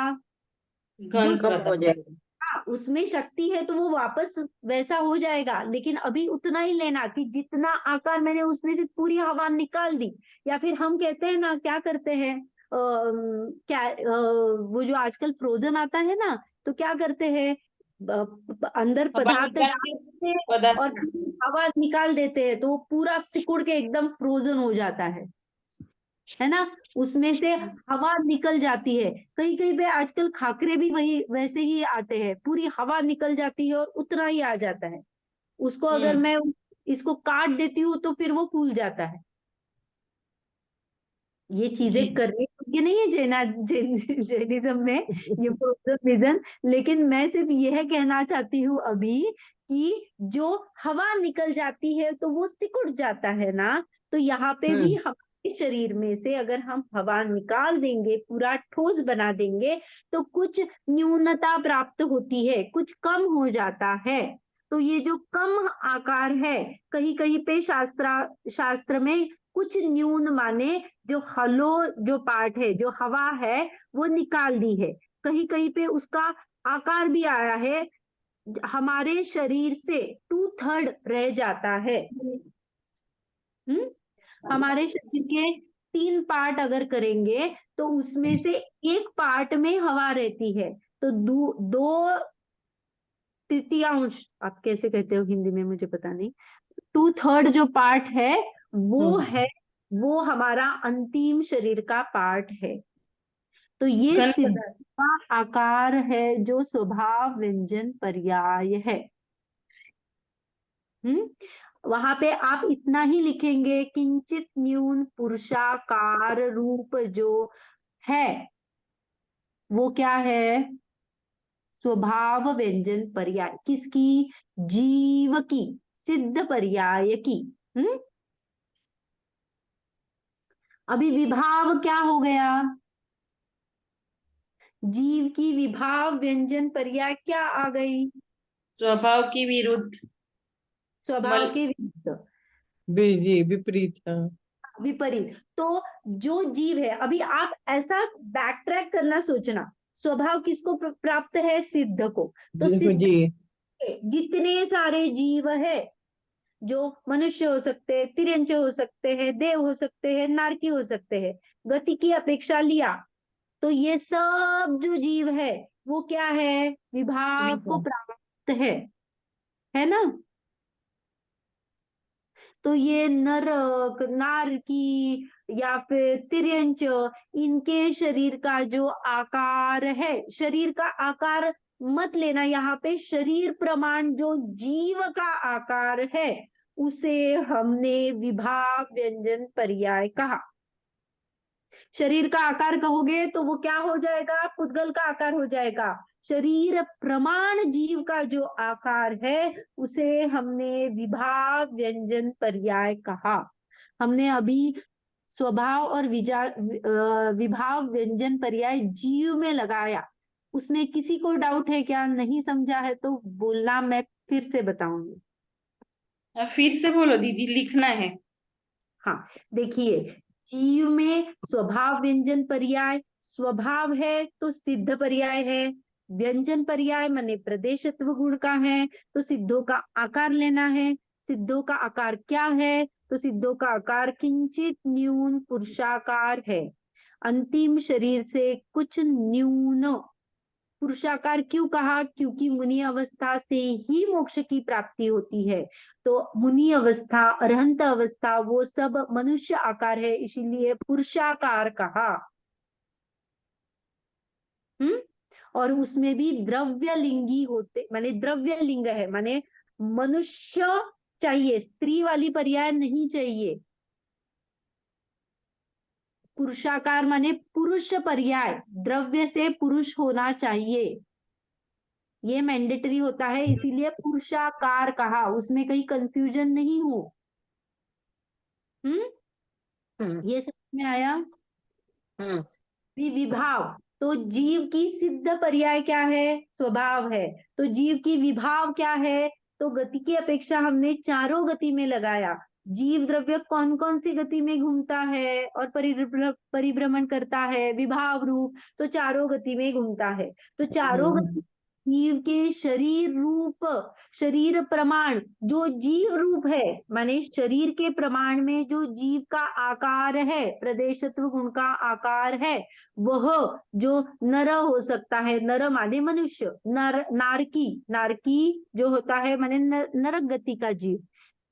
जो घन कम हो पदार्थ। जाएगा। हाँ, उसमें शक्ति है तो वो वापस वैसा हो जाएगा, लेकिन अभी उतना ही लेना कि जितना आकार मैंने उसमें से पूरी हवा निकाल दी। या फिर हम कहते हैं ना, क्या करते हैं, वो जो आजकल फ्रोजन आता है ना, तो क्या करते हैं, अंदर हवा पदार्थ निकाल डाल के देते हैं पदार्थ और हवा निकाल देते हैं, तो वो पूरा सिकुड़ के एकदम फ्रोजन हो जाता है ना, उसमें से हवा निकल जाती है। कहीं कहीं पे आजकल खाकरे भी वही वैसे ही आते हैं, पूरी हवा निकल जाती है और उतना ही आ जाता है। उसको अगर मैं इसको काट देती हूँ तो फिर वो फूल जाता है। ये जी चीजें करने योग्य नहीं है जैनिज्म में, ये प्रोटोमिज्म। लेकिन मैं सिर्फ यह कहना चाहती हूँ अभी कि जो हवा निकल जाती है तो वो सिकुड़ जाता है ना, तो यहाँ पे भी हमारे शरीर में से अगर हम हवा निकाल देंगे, पूरा ठोस बना देंगे, तो कुछ न्यूनता प्राप्त होती है, कुछ कम हो जाता है। तो ये जो कम आकार है, कहीं कहीं पे शास्त्र में कुछ न्यून माने जो हलो जो पार्ट है, जो हवा है, वो निकाल दी है। कहीं कहीं पे उसका आकार भी आया है, हमारे शरीर से 2/3 रह जाता है। हमारे शरीर के 3 पार्ट अगर करेंगे तो उसमें से एक पार्ट में हवा रहती है, तो 2/3, आप कैसे कहते हो हिंदी में मुझे पता नहीं, 2/3 जो पार्ट है वो है, वो हमारा अंतिम शरीर का पार्ट है। तो ये सिद्ध का आकार है जो स्वभाव व्यंजन पर्याय है। वहां पे आप इतना ही लिखेंगे, किंचित न्यून पुरुषाकार रूप जो है वो क्या है, स्वभाव व्यंजन पर्याय। किसकी? जीव की, सिद्ध पर्याय की। अभी विभाव क्या हो गया? जीव की विभाव व्यंजन पर्याय क्या आ गई? स्वभाव की विरुद्ध। स्वभाव के विरुद्ध, जी विपरीत। हाँ विपरीत। तो जो जीव है, अभी आप ऐसा बैक ट्रैक करना सोचना, स्वभाव किसको प्राप्त है? सिद्ध को। तो देखो सिद्ध जी, के जितने सारे जीव है, जो मनुष्य हो सकते हैं, तिर्यंच हो सकते हैं, देव हो सकते हैं, नारकी हो सकते हैं, गति की अपेक्षा लिया तो ये सब जो जीव है वो क्या है? विभाव को प्राप्त है ना। तो ये नर नारकी या फिर तिर्यंच, इनके शरीर का जो आकार है, शरीर का आकार मत लेना यहाँ पे, शरीर प्रमाण जो जीव का आकार है उसे हमने विभाव व्यंजन पर्याय कहा। शरीर का आकार कहोगे तो वो क्या हो जाएगा? पुद्गल का आकार हो जाएगा। शरीर प्रमाण जीव का जो आकार है उसे हमने विभाव व्यंजन पर्याय कहा। हमने अभी स्वभाव और विभाव व्यंजन पर्याय जीव में लगाया। उसमें किसी को डाउट है क्या? नहीं समझा है तो बोलना, मैं फिर से बताऊंगी। फिर से बोलो दीदी, लिखना है। हाँ, देखिए, जीव में स्वभाव व्यंजन पर्याय, स्वभाव है तो सिद्ध पर्याय है, व्यंजन पर्याय माने प्रदेशत्व गुण का है, तो सिद्धों का आकार लेना है। सिद्धों का आकार क्या है? तो सिद्धों का आकार किंचित न्यून पुरुषाकार है, अंतिम शरीर से कुछ न्यून। पुरुषाकार क्यों कहा? क्योंकि मुनि अवस्था से ही मोक्ष की प्राप्ति होती है। तो मुनि अवस्था, अरहंत अवस्था, वो सब मनुष्य आकार है, इसीलिए पुरुषाकार कहा। और उसमें भी द्रव्य लिंगी होते, माने द्रव्य लिंग है, माने मनुष्य चाहिए, स्त्री वाली पर्याय नहीं चाहिए। पुरुषाकार माने पुरुष पर्याय, द्रव्य से पुरुष होना चाहिए, ये मैंडेटरी होता है, इसीलिए पुरुषाकार कहा, उसमें कहीं कंफ्यूजन नहीं हो। ये समझ में आया? विभाव, तो जीव की सिद्ध पर्याय क्या है? स्वभाव है। तो जीव की विभाव क्या है? तो गति की अपेक्षा हमने चारों गति में लगाया। जीव द्रव्य कौन कौन सी गति में घूमता है और परिभ्रमण करता है? विभाव रूप, तो चारों गति में घूमता है। तो चारों गति जीव के शरीर प्रमाण जो जीव रूप है, माने शरीर के प्रमाण में जो जीव का आकार है, प्रदेशत्व गुण का आकार है, वह जो नर हो सकता है, नर माने मनुष्य, नारकी जो होता है माने नरक गति का जीव,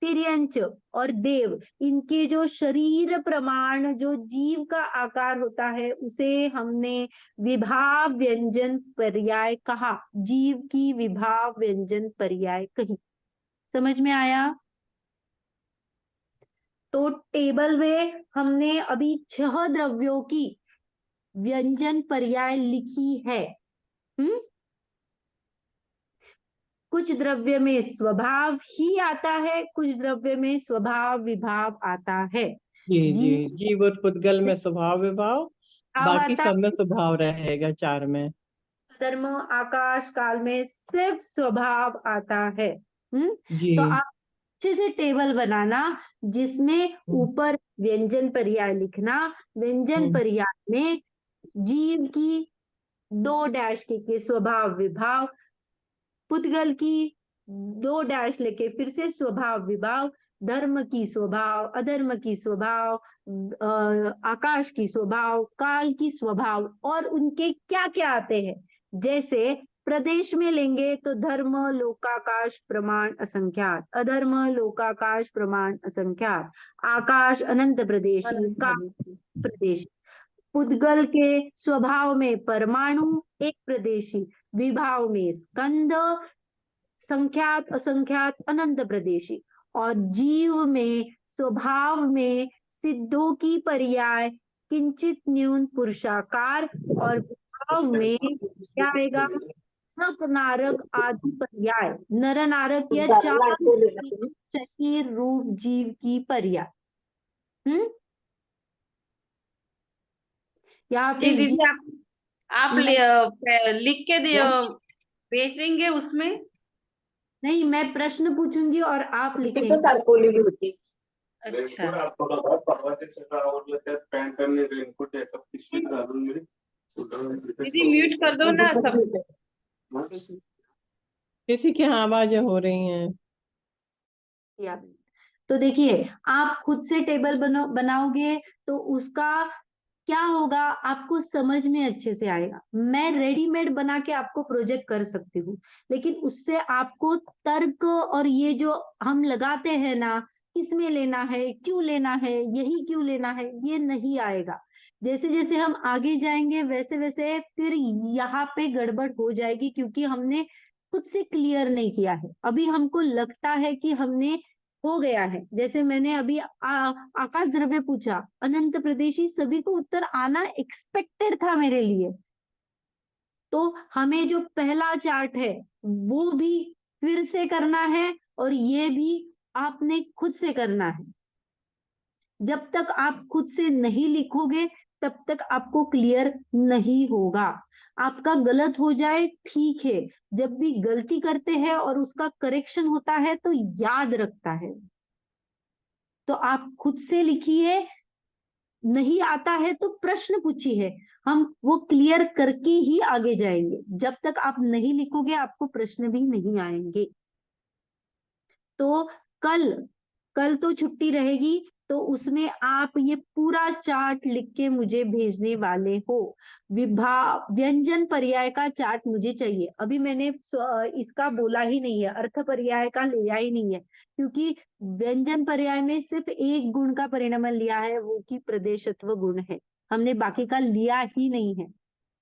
तिर्यंच और देव, इनके जो शरीर प्रमाण जो जीव का आकार होता है उसे हमने विभाव व्यंजन पर्याय कहा। जीव की विभाव व्यंजन पर्याय कही। समझ में आया? तो टेबल में हमने अभी 6 द्रव्यों की व्यंजन पर्याय लिखी है। कुछ द्रव्य में स्वभाव ही आता है, कुछ द्रव्य में स्वभाव विभाव आता है। जी जी, जीव और पुद्गल में स्वभाव विभाव, बाकी आता सब में स्वभाव रहेगा 4 में। धर्म आकाश काल में सिर्फ स्वभाव आता है। जी। तो आप अच्छे से टेबल बनाना जिसमें ऊपर व्यंजन पर्याय लिखना, व्यंजन पर्याय में जीव की 2 डैश के स्वभाव विभाव, पुद्गल की 2 डैश लेके फिर से स्वभाव विभाव, धर्म की स्वभाव, अधर्म की स्वभाव, आकाश की स्वभाव, काल की स्वभाव, और उनके क्या क्या आते हैं। जैसे प्रदेश में लेंगे तो धर्म लोकाकाश प्रमाण असंख्यात, अधर्म लोकाकाश प्रमाण असंख्यात, आकाश अनंत प्रदेशी, काल प्रदेश। पुद्गल के स्वभाव में परमाणु एक प्रदेशी, विभाव में स्कंद, संख्यात असंख्यात अनंत प्रदेशी, और जीव में स्वभाव में सिद्धों की पर्याय किंचित न्यून पुरुषाकार, और विभाव में क्या आएगा? नक नारक आदि पर्याय, नर नारक या 4 शरीर रूप जीव की पर्याय। यहाँ जी पे दीदी, आप लिख के भेज देंगे उसमें? नहीं, मैं प्रश्न पूछूंगी और आप लिखेंगे। तिथं चालवलेली होती. अच्छा, दीदी म्यूट कर दो ना सब। किसी की आवाजें हो रही हैं। तो देखिए, आप खुद से टेबल बनाओगे तो उसका क्या होगा, आपको समझ में अच्छे से आएगा। मैं रेडीमेड बना के आपको प्रोजेक्ट कर सकती हूँ, लेकिन उससे आपको तर्क और ये जो हम लगाते हैं ना, किसमें लेना है, क्यों लेना है, यही क्यों लेना है, ये नहीं आएगा। जैसे जैसे हम आगे जाएंगे वैसे वैसे फिर यहाँ पे गड़बड़ हो जाएगी, क्योंकि हमने खुद से क्लियर नहीं किया है। अभी हमको लगता है कि हमने हो गया है। जैसे मैंने अभी आकाश द्रव्य पूछा, अनंत प्रदेशी, सभी को उत्तर आना एक्सपेक्टेड था मेरे लिए। तो हमें जो पहला चार्ट है वो भी फिर से करना है, और ये भी आपने खुद से करना है। जब तक आप खुद से नहीं लिखोगे तब तक आपको क्लियर नहीं होगा। आपका गलत हो जाए ठीक है, जब भी गलती करते हैं और उसका करेक्शन होता है तो याद रखता है। तो आप खुद से लिखिए, नहीं आता है तो प्रश्न पूछिए, हम वो क्लियर करके ही आगे जाएंगे। जब तक आप नहीं लिखोगे आपको प्रश्न भी नहीं आएंगे। तो कल तो छुट्टी रहेगी, तो उसमें आप ये पूरा चार्ट लिख के मुझे भेजने वाले हो। व्यंजन पर्याय का चार्ट मुझे चाहिए। अभी मैंने इसका बोला ही नहीं है, अर्थ पर्याय का लिया ही नहीं है, क्योंकि व्यंजन पर्याय में सिर्फ एक गुण का परिणाम लिया है, वो की प्रदेशत्व गुण है। हमने बाकी का लिया ही नहीं है।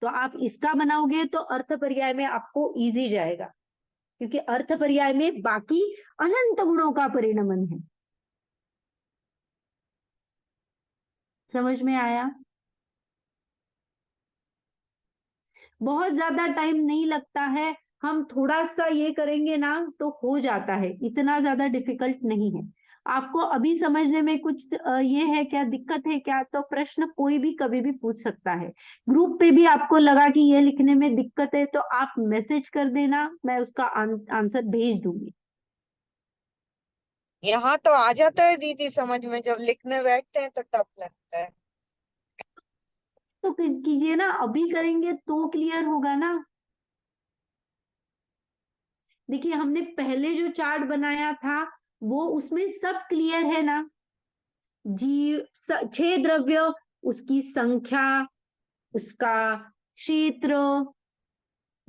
तो आप इसका बनाओगे तो अर्थ पर्याय में आपको इजी जाएगा, क्योंकि अर्थ पर्याय में बाकी अनंत गुणों का परिणमन है। समझ में आया? बहुत ज्यादा टाइम नहीं लगता है, हम थोड़ा सा ये करेंगे ना तो हो जाता है, इतना ज्यादा डिफिकल्ट नहीं है। आपको अभी समझने में कुछ ये है क्या, दिक्कत है क्या, तो प्रश्न कोई भी कभी भी पूछ सकता है। ग्रुप पे भी आपको लगा कि ये लिखने में दिक्कत है तो आप मैसेज कर देना, मैं उसका आंसर भेज दूंगी। यहाँ तो आ जाता है दीदी समझ में, जब लिखने बैठते हैं तो टफ लगता है। तो कीजिए ना, अभी करेंगे तो क्लियर होगा ना। देखिए हमने पहले जो चार्ट बनाया था वो उसमें सब क्लियर है ना। जीव 6 द्रव्य, उसकी संख्या, उसका क्षेत्र,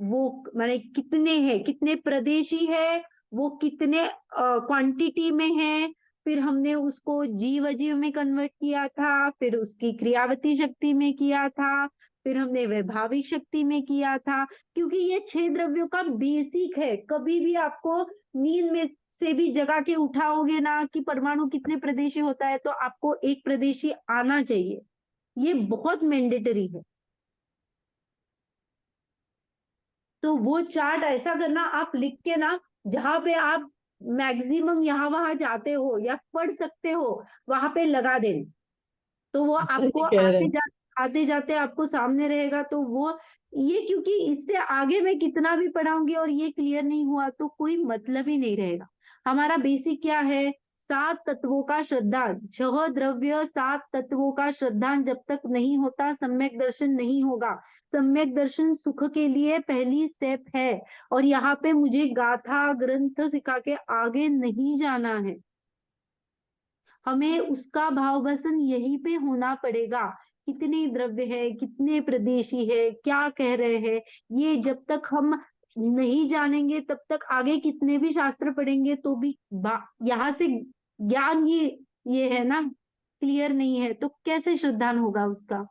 वो माने कितने हैं, कितने प्रदेशी है, वो कितने क्वांटिटी में है, फिर हमने उसको जीव अजीव में कन्वर्ट किया था, फिर उसकी क्रियावती शक्ति में किया था, फिर हमने वैभाविक शक्ति में किया था। क्योंकि ये 6 द्रव्यों का बेसिक है। कभी भी आपको नींद में से भी जगा के उठाओगे ना कि परमाणु कितने प्रदेशी होता है, तो आपको एक प्रदेशी आना चाहिए। ये बहुत मैंडेटरी है। तो वो चार्ट ऐसा करना, आप लिख के ना, जहां पे आप मैक्सिमम यहाँ वहां जाते हो या पढ़ सकते हो वहां पे लगा देना, तो वो सही आपको कह रहे हैं। आते जाते आपको सामने रहेगा। तो वो ये, क्योंकि इससे आगे मैं कितना भी पढ़ाऊंगी और ये क्लियर नहीं हुआ तो कोई मतलब ही नहीं रहेगा। हमारा बेसिक क्या है? 7 तत्वों का श्रद्धांत, 6 द्रव्य 7 तत्वों का श्रद्धांत जब तक नहीं होता सम्यक दर्शन नहीं होगा। सम्यक दर्शन सुख के लिए पहली स्टेप है। और यहाँ पे मुझे गाथा ग्रंथ सिखा के आगे नहीं जाना है। हमें उसका भाव वसन यहीं पे होना पड़ेगा। कितने द्रव्य है, कितने प्रदेशी है, क्या कह रहे हैं, ये जब तक हम नहीं जानेंगे तब तक आगे कितने भी शास्त्र पढ़ेंगे तो भी यहाँ से ज्ञान ही ये है ना, क्लियर नहीं है तो कैसे श्रद्धान होगा उसका।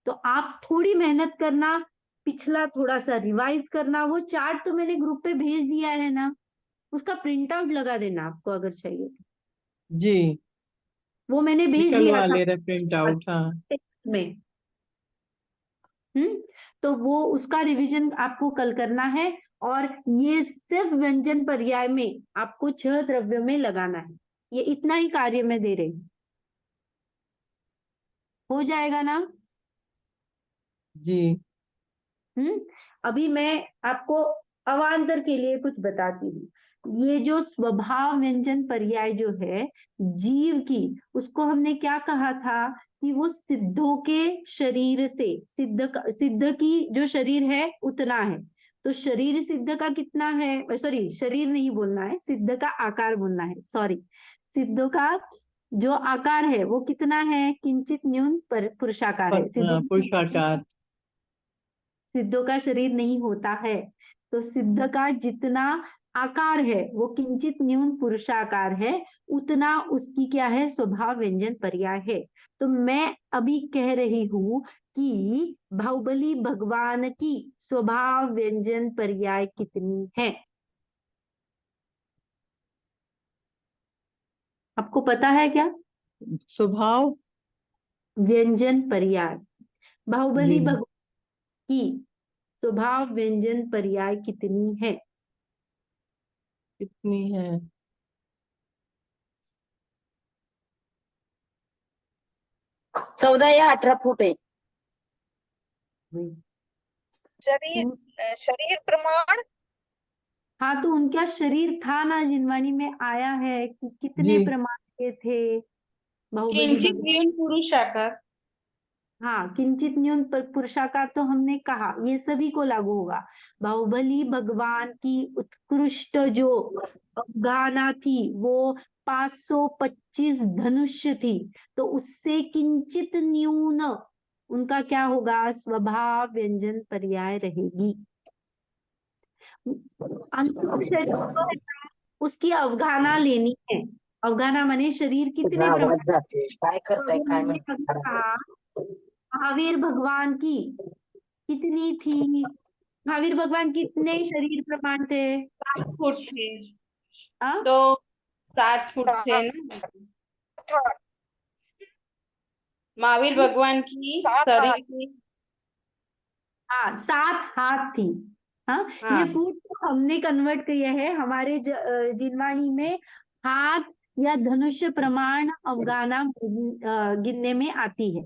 तो आप थोड़ी मेहनत करना, पिछला थोड़ा सा रिवाइज करना। वो चार्ट तो मैंने ग्रुप पे भेज दिया है ना, उसका प्रिंट आउट लगा देना आपको अगर चाहिए तो। जी, वो मैंने भेज दिया निकलवा था ले रहे प्रिंट आउट। हाँ, में। तो वो उसका रिवीजन आपको कल करना है। और ये सिर्फ व्यंजन पर्याय में आपको 6 द्रव्यों में लगाना है। ये इतना ही कार्य मैं दे रही हूँ, हो जाएगा ना। जी, अभी मैं आपको अवान्तर के लिए कुछ बताती हूँ। ये जो स्वभाव व्यंजन पर्याय जो है जीव की, उसको हमने क्या कहा था कि वो सिद्धों के शरीर से, सिद्ध की जो शरीर है उतना है। तो शरीर सिद्ध का कितना है, सॉरी शरीर नहीं बोलना है, सिद्ध का आकार बोलना है, सॉरी। सिद्धों का जो आकार है वो कितना है, किंचित न्यून पुरुषाकार है। पुरुषाकार। सिद्धों का शरीर नहीं होता है, तो सिद्ध का जितना आकार है वो किंचित न्यून पुरुषाकार है, उतना उसकी क्या है, स्वभाव व्यंजन पर्याय है। तो मैं अभी कह रही हूं कि बाहुबली भगवान की स्वभाव व्यंजन पर्याय कितनी है, आपको पता है क्या? स्वभाव व्यंजन पर्याय बाहुबली जी, भगवान की स्वभाव व्यंजन पर्याय कितनी है? कितनी है? 14 या 18 फूट है। शरीर प्रमाण। हाँ, तो उनका शरीर था ना, जिनवाणी में आया है कि कितने जी, प्रमाण के थे बाहुबली किंचित भगवान। न्यून पुरुष आकार। हाँ, किंचित न्यून पुरुषाकार तो हमने कहा ये सभी को लागू होगा। बाहुबली भगवान की उत्कृष्ट जो गाना थी वो 525 धनुष्य थी, तो उससे किंचित न्यून उनका क्या होगा, स्वभाव व्यंजन पर्याय रहेगी। अंतिम शरीर जो है ना, उसकी अवगाहना लेनी है। अवगाहना माने शरीर कितने आवाज प्रमाण। जाते काय तो करताय अभी काय मैंने अभी कहा महावीर भगवान की कितनी थी, महावीर भगवान कितने शरीर प्रमाण थे? 7 फुट थे, आ? तो 7 फुट थे ना। महावीर भगवान की 7 शरीर हाथ। की। हाँ, 7 हाथ थी। हाँ, ये हाँ, फुट तो हमने कन्वर्ट किया है हमारे जिनवाणी में। हाथ या धनुष्य प्रमाण अवगाना गिनने में आती है।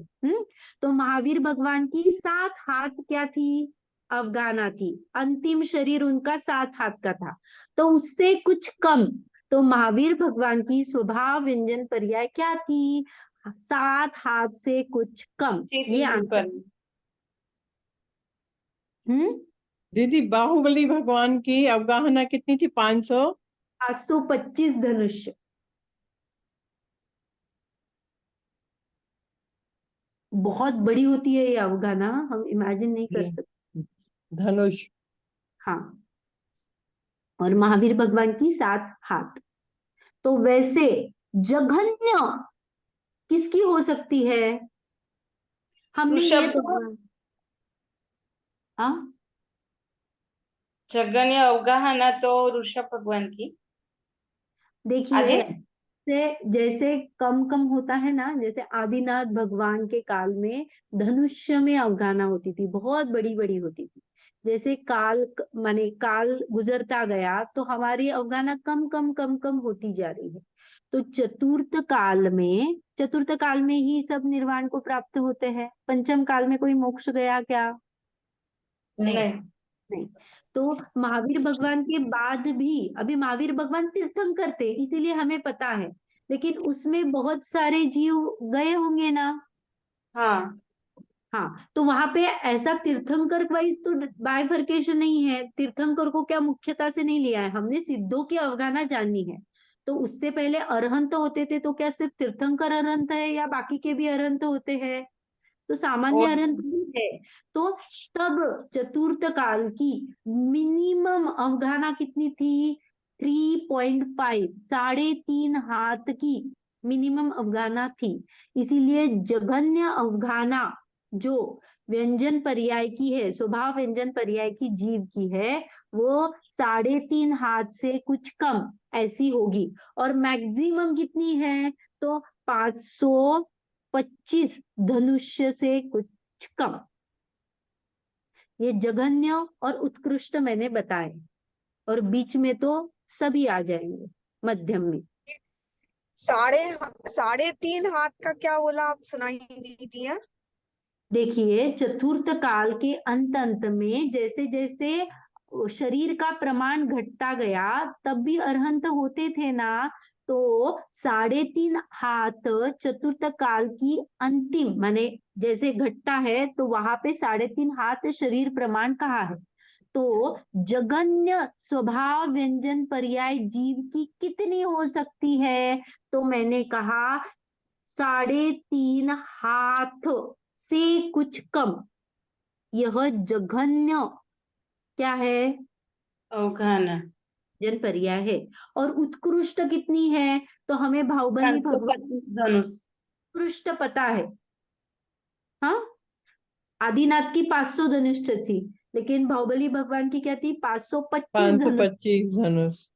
तो महावीर भगवान की 7 हाथ क्या थी, अवगाना थी। अंतिम शरीर उनका 7 हाथ का था, तो उससे कुछ कम। तो महावीर भगवान की स्वभाव व्यंजन पर्याय क्या थी, 7 हाथ से कुछ कम। ये आंसर। पर हम्म दीदी बाहुबली भगवान की अवगाहना कितनी थी? 500? 525 धनुष। बहुत बड़ी होती है ये अवगाहना, हम इमेजिन नहीं कर सकते। धनुष। हाँ, और महावीर भगवान की 7 हाथ। तो वैसे जघन्य किसकी हो सकती है? हमने ये ऋषभ तो हाँ, जगन्य अवगाहना तो ऋषभ भगवान की। देखिए आदि से जैसे कम कम होता है ना, जैसे आदिनाथ भगवान के काल में धनुष्य में अवगाहना होती थी, बहुत बड़ी बड़ी होती थी। जैसे काल माने काल गुजरता गया तो हमारी अवगाहना कम कम कम कम होती जा रही है। तो चतुर्थ काल में ही सब निर्वाण को प्राप्त होते हैं। पंचम काल में कोई मोक्ष गया क्या? नहीं। नहीं। तो महावीर भगवान के बाद भी अभी महावीर भगवान तीर्थंकर थे, इसीलिए हमें पता है, लेकिन उसमें बहुत सारे जीव गए होंगे ना। हाँ, हाँ, तो वहां पे ऐसा तीर्थंकर वाइज तो बाइफर्केशन नहीं है। तीर्थंकर को क्या मुख्यता से नहीं लिया है, हमने सिद्धों की अवगाहना जाननी है। तो उससे पहले अरहंत होते थे, तो क्या सिर्फ तीर्थंकर अरहंत है या बाकी के भी अरहंत होते हैं? तो सामान्य और अरहंत भी है। तो तब चतुर्थ काल की मिनिमम अवगाहना कितनी थी? 3.5, 3.5 हाथ की मिनिमम अवगाहना थी। इसीलिए जघन्य अवगाहना जो व्यंजन पर्याय की है, स्वभाव व्यंजन पर्याय की जीव की है, वो 3.5 हाथ से कुछ कम ऐसी होगी। और मैक्सिमम कितनी है? तो 525 धनुष्य से कुछ कम। ये जघन्य और उत्कृष्ट मैंने बताए, और बीच में तो सभी आ जाएंगे, मध्यम में। साढ़े 3.5 हाथ का क्या बोला आप? सुनाई नहीं दिया। देखिए चतुर्थ काल के अंत अंत में जैसे जैसे शरीर का प्रमाण घटता गया, तब भी अरहंत होते थे ना। तो 3.5 हाथ चतुर्थ काल की अंतिम माने जैसे घटता है, तो वहां पे 3.5 हाथ शरीर प्रमाण कहा है। तो जघन्य स्वभाव व्यंजन पर्याय जीव की कितनी हो सकती है? तो मैंने कहा 3.5 हाथ से कुछ कम। यह जघन्य क्या है? अवगाहना जन पर्याय है। और उत्कृष्ट कितनी है? तो हमें बाहुबली भगवान 525 धनुष। उत्कृष्ट पता है। हाँ, आदिनाथ की 500 धनुष थी, लेकिन बाहुबली भगवान की क्या थी? 525 धनुष। 525 धनुष।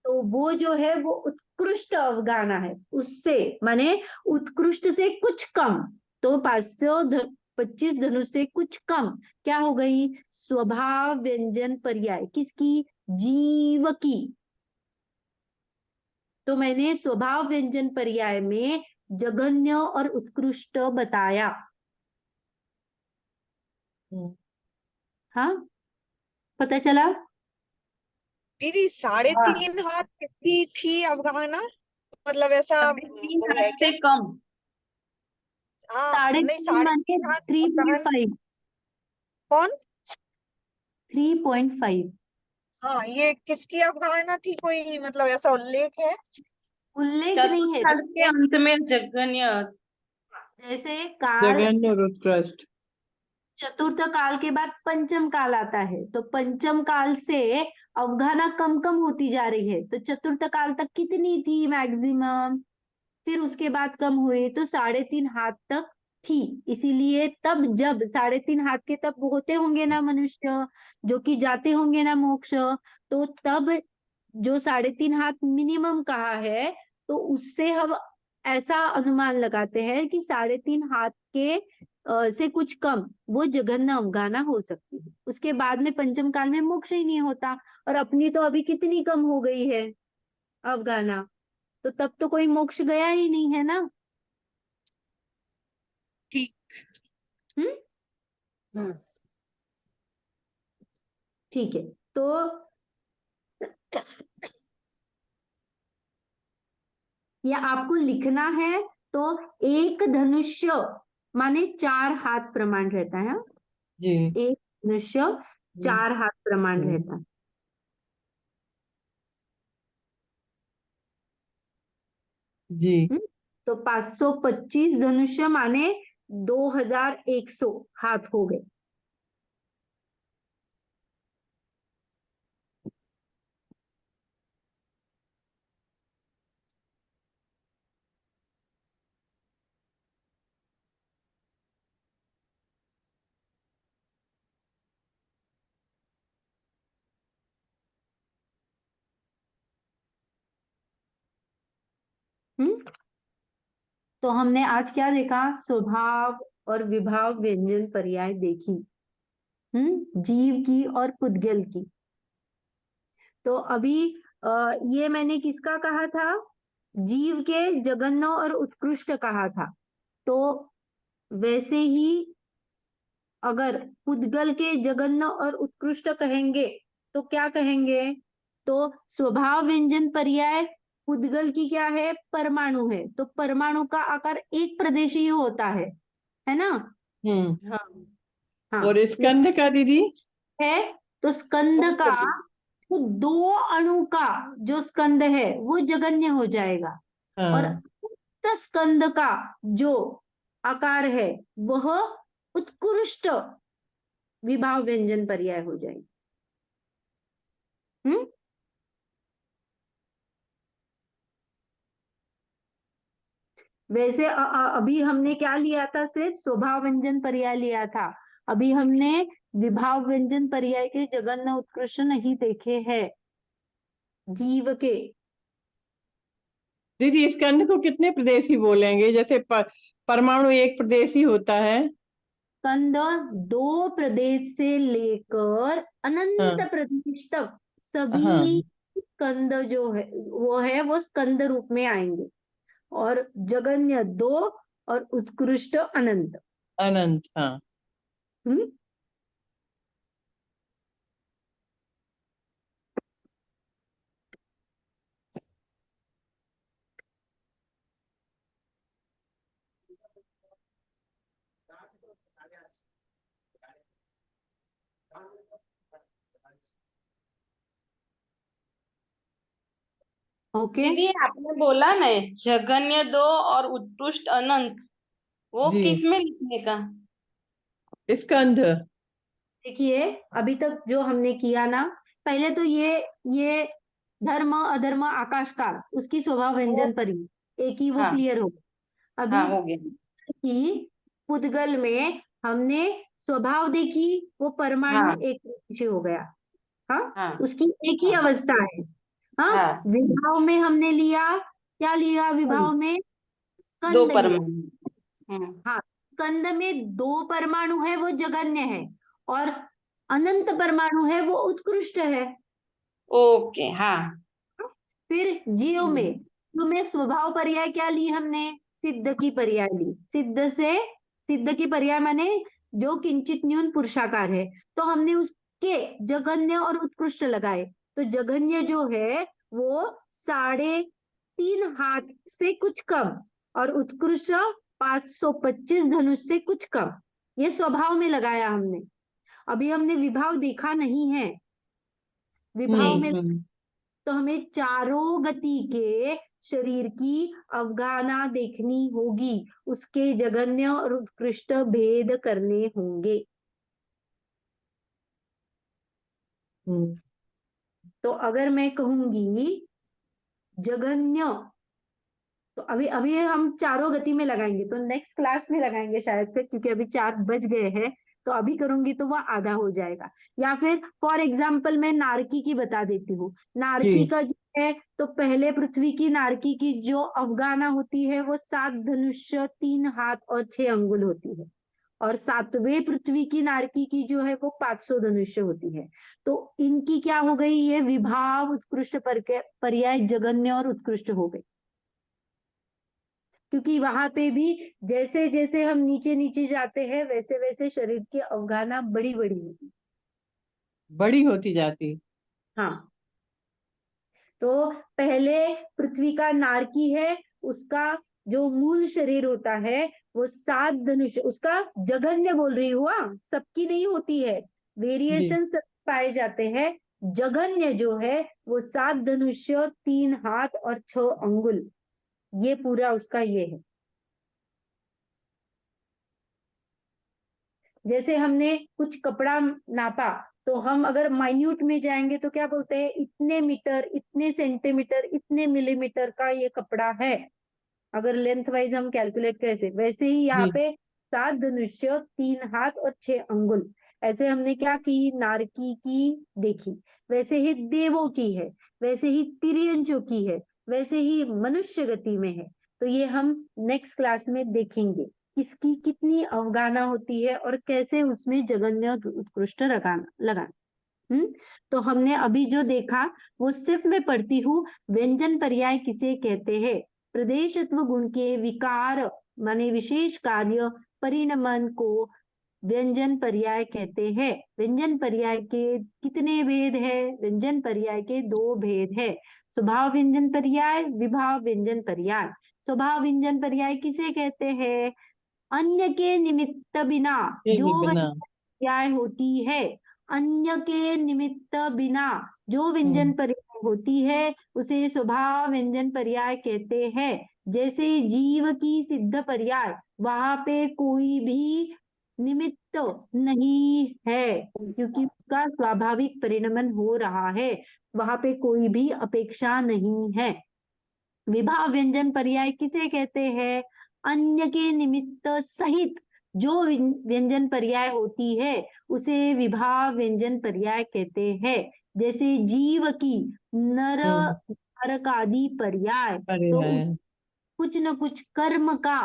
तो वो जो है वो उत्कृष्ट अवगाहना है, उससे माने उत्कृष्ट से कुछ कम। तो 525 धनुष से कुछ कम क्या हो गई? स्वभाव व्यंजन पर्याय किसकी? जीव की। तो मैंने स्वभाव व्यंजन पर्याय में जघन्य और उत्कृष्ट बताया। हाँ, पता चला? दीदी हाँ, 3.5 हाथ कितनी थी अवगाहना? मतलब ऐसा 3.5 वो हाथ है क्या? से कम। हाँ, नहीं 3.5 माने 3.5 हाथ अवगाहना 3.5। कौन? 3.5 हाँ, ये किसकी अवगाहना थी? कोई मतलब ऐसा उल्लेख है? उल्लेख नहीं चतुर्थ है। काल के अंत में जगन्य। जैसे काल जघन्य और उत्कृष्ट। चतुर्थ काल के बाद पंचम काल आता है, तो पंचम काल से अवगाहना कम कम होती जा रही है। तो चतुर्थ काल तक कितनी थी मैक्सिमम? फिर उसके बाद कम हुई तो 3.5 हाथ तक थी। इसीलिए तब जब 3.5 हाथ के तब होते होंगे ना मनुष्य, जो कि जाते होंगे ना मोक्ष, तो तब जो 3.5 हाथ मिनिमम कहा है, तो उससे हम ऐसा अनुमान लगाते हैं कि 3.5 हाथ के से कुछ कम वो जघन्य अवगाहना हो सकती है। उसके बाद में पंचम काल में मोक्ष ही नहीं होता। और अपनी तो अभी कितनी कम हो गई है अवगाहना, तो तब तो कोई मोक्ष गया ही नहीं है ना। ठीक। हम्म, ठीक है। तो ये आपको लिखना है। तो एक धनुष्य माने 4 हाथ प्रमाण रहता है। जी। एक धनुष्य 4 हाथ प्रमाण रहता है। जी। तो 525 धनुष्य माने 2100 हाथ हो गए। तो हमने आज क्या देखा? स्वभाव और विभाव व्यंजन पर्याय देखी, जीव की और पुद्गल की। तो अभी ये मैंने किसका कहा था? जीव के जघन्य और उत्कृष्ट कहा था। तो वैसे ही अगर पुद्गल के जघन्य और उत्कृष्ट कहेंगे तो क्या कहेंगे? तो स्वभाव व्यंजन पर्याय पुद्गल की क्या है? परमाणु है। तो परमाणु का आकार एक प्रदेशीय होता है ना? हाँ हाँ, और स्कंद का दीदी? है। तो स्कंद का तो 2 अणु का जो स्कंद है वो जगन्य हो जाएगा, और हाँ। स्कंद का जो आकार है वह उत्कृष्ट विभाव व्यंजन पर्याय हो जाएगी। वैसे अभी हमने क्या लिया था? सिर्फ स्वभाव व्यंजन पर्याय लिया था। अभी हमने विभाव व्यंजन पर्याय के जघन्य उत्कृष्ट नहीं देखे हैं जीव के। दीदी स्कंद को कितने प्रदेशी बोलेंगे? जैसे परमाणु एक प्रदेशी होता है। स्कंद 2 प्रदेश से लेकर अनंत हाँ प्रदेश तक हाँ। सभी स्कंद जो है वो स्कंद रूप में आएंगे, और जगन्य 2 और उत्कृष्ट अनंत। अनंत, हाँ। हम्म ओके। दीदी आपने बोला ना जघन्य 2 और उत्कृष्ट अनंत, वो जी। किस में लिखने का? स्कंद। देखिए अभी तक जो हमने किया ना, पहले तो ये धर्म अधर्म आकाश काल उसकी स्वभाव व्यंजन परी एक ही वो हाँ क्लियर हो। अभी हाँ हो गया। की पुद्गल में हमने स्वभाव देखी, वो परमाणु हाँ एक विषय हो गया। हाँ, हाँ उसकी एक ही हाँ अवस्था है। हाँ, हाँ। विभाव में हमने लिया, क्या लिया विभाव में? 2 स्कंद लिया। परमाणु। हाँ, स्कंद में 2 परमाणु है वो जगन्य है, और अनंत परमाणु है वो उत्कृष्ट है। ओके हाँ। फिर जीव में स्वभाव पर्याय क्या ली हमने? सिद्ध की पर्याय ली। सिद्ध की पर्याय माने जो किंचित न्यून पुरुषाकार है, तो हमने उसके जघन्य और उत्कृष्ट लगाए। तो जघन्य जो है वो 3.5 हाथ से कुछ कम, और उत्कृष्ट 525 धनुष से कुछ कम। ये स्वभाव में लगाया हमने। अभी हमने विभाव देखा नहीं है। विभाव में हम्म। तो हमें चारों गति के शरीर की अवगाहना देखनी होगी, उसके जघन्य और उत्कृष्ट भेद करने होंगे। तो अगर मैं कहूंगी जघन्य, तो अभी अभी हम चारों गति में लगाएंगे, तो नेक्स्ट क्लास में लगाएंगे शायद से, क्योंकि अभी 4 बज गए हैं। तो अभी करूंगी तो वह आधा हो जाएगा। या फिर फॉर एग्जाम्पल मैं नारकी की बता देती हूँ। नारकी जी। का जो है, तो पहले पृथ्वी की नारकी की जो अवगाहना होती है वो 7 धनुष्य 3 हाथ और 6 अंगुल होती है, और 7वें पृथ्वी की नारकी की जो है वो 500 धनुष्य होती है। तो इनकी क्या हो गई? ये विभाव उत्कृष्ट पर्याय जघन्य और उत्कृष्ट हो गई, क्योंकि वहां पे भी जैसे जैसे हम नीचे नीचे जाते हैं वैसे वैसे शरीर की अवगाहना बड़ी बड़ी होती। बड़ी होती जाती। हाँ, तो पहले पृथ्वी का नारकी है, उसका जो मूल शरीर होता है वो 7 धनुष, उसका जघन्य बोल रही हुआ, सबकी नहीं होती है, जी। वेरिएशन सबकी पाए जाते हैं। जघन्य जो है वो 7 धनुष्य, 3 हाथ और 6 अंगुल, ये पूरा उसका ये है। जैसे हमने कुछ कपड़ा नापा, तो हम अगर माइन्यूट में जाएंगे तो क्या बोलते हैं, इतने मीटर, इतने सेंटीमीटर, इतने मिलीमीटर का ये कपड़ा है। अगर लेंथ वाइज हम कैलकुलेट कैसे, वैसे ही यहाँ जी पे 7 धनुष्य, 3 हाथ और 6 अंगुल, ऐसे हमने क्या की, नारकी की देखी, वैसे ही देवों की है, वैसे ही तिर्यंचों की है, वैसे ही मनुष्य गति में है। तो ये हम नेक्स्ट क्लास में देखेंगे किसकी कितनी अवगाहना होती है और कैसे उसमें जगन्य उत्कृष्ट लगाना। तो हमने अभी जो देखा वो सिर्फ मैं पढ़ती हूँ, व्यंजन पर्याय किसे कहते हैं। प्रदेशत्व गुण के विकार माने विशेष कार्य परिणमन को व्यंजन पर्याय कहते हैं। व्यंजन पर्याय के कितने भेद है, व्यंजन पर्याय के 2 भेद है, स्वभाव व्यंजन पर्याय, विभाव व्यंजन पर्याय। स्वभाव व्यंजन पर्याय किसे कहते हैं, अन्य के निमित्त बिना के जो बिना। पर्याय होती है, अन्य के निमित्त बिना जो व्यंजन पर्याय होती है उसे स्वभाव व्यंजन पर्याय कहते हैं। जैसे जीव की सिद्ध पर्याय, वहां पे कोई भी निमित्त नहीं है क्योंकि उसका स्वाभाविक परिणमन हो रहा है, वहां पे कोई भी अपेक्षा नहीं है। विभाव व्यंजन पर्याय किसे कहते हैं, अन्य के निमित्त सहित जो व्यंजन पर्याय होती है उसे विभाव व्यंजन पर्याय कहते हैं। जैसे जीव की नर नरक आदि पर्याय, तो पर्याय कुछ न कुछ कर्म का,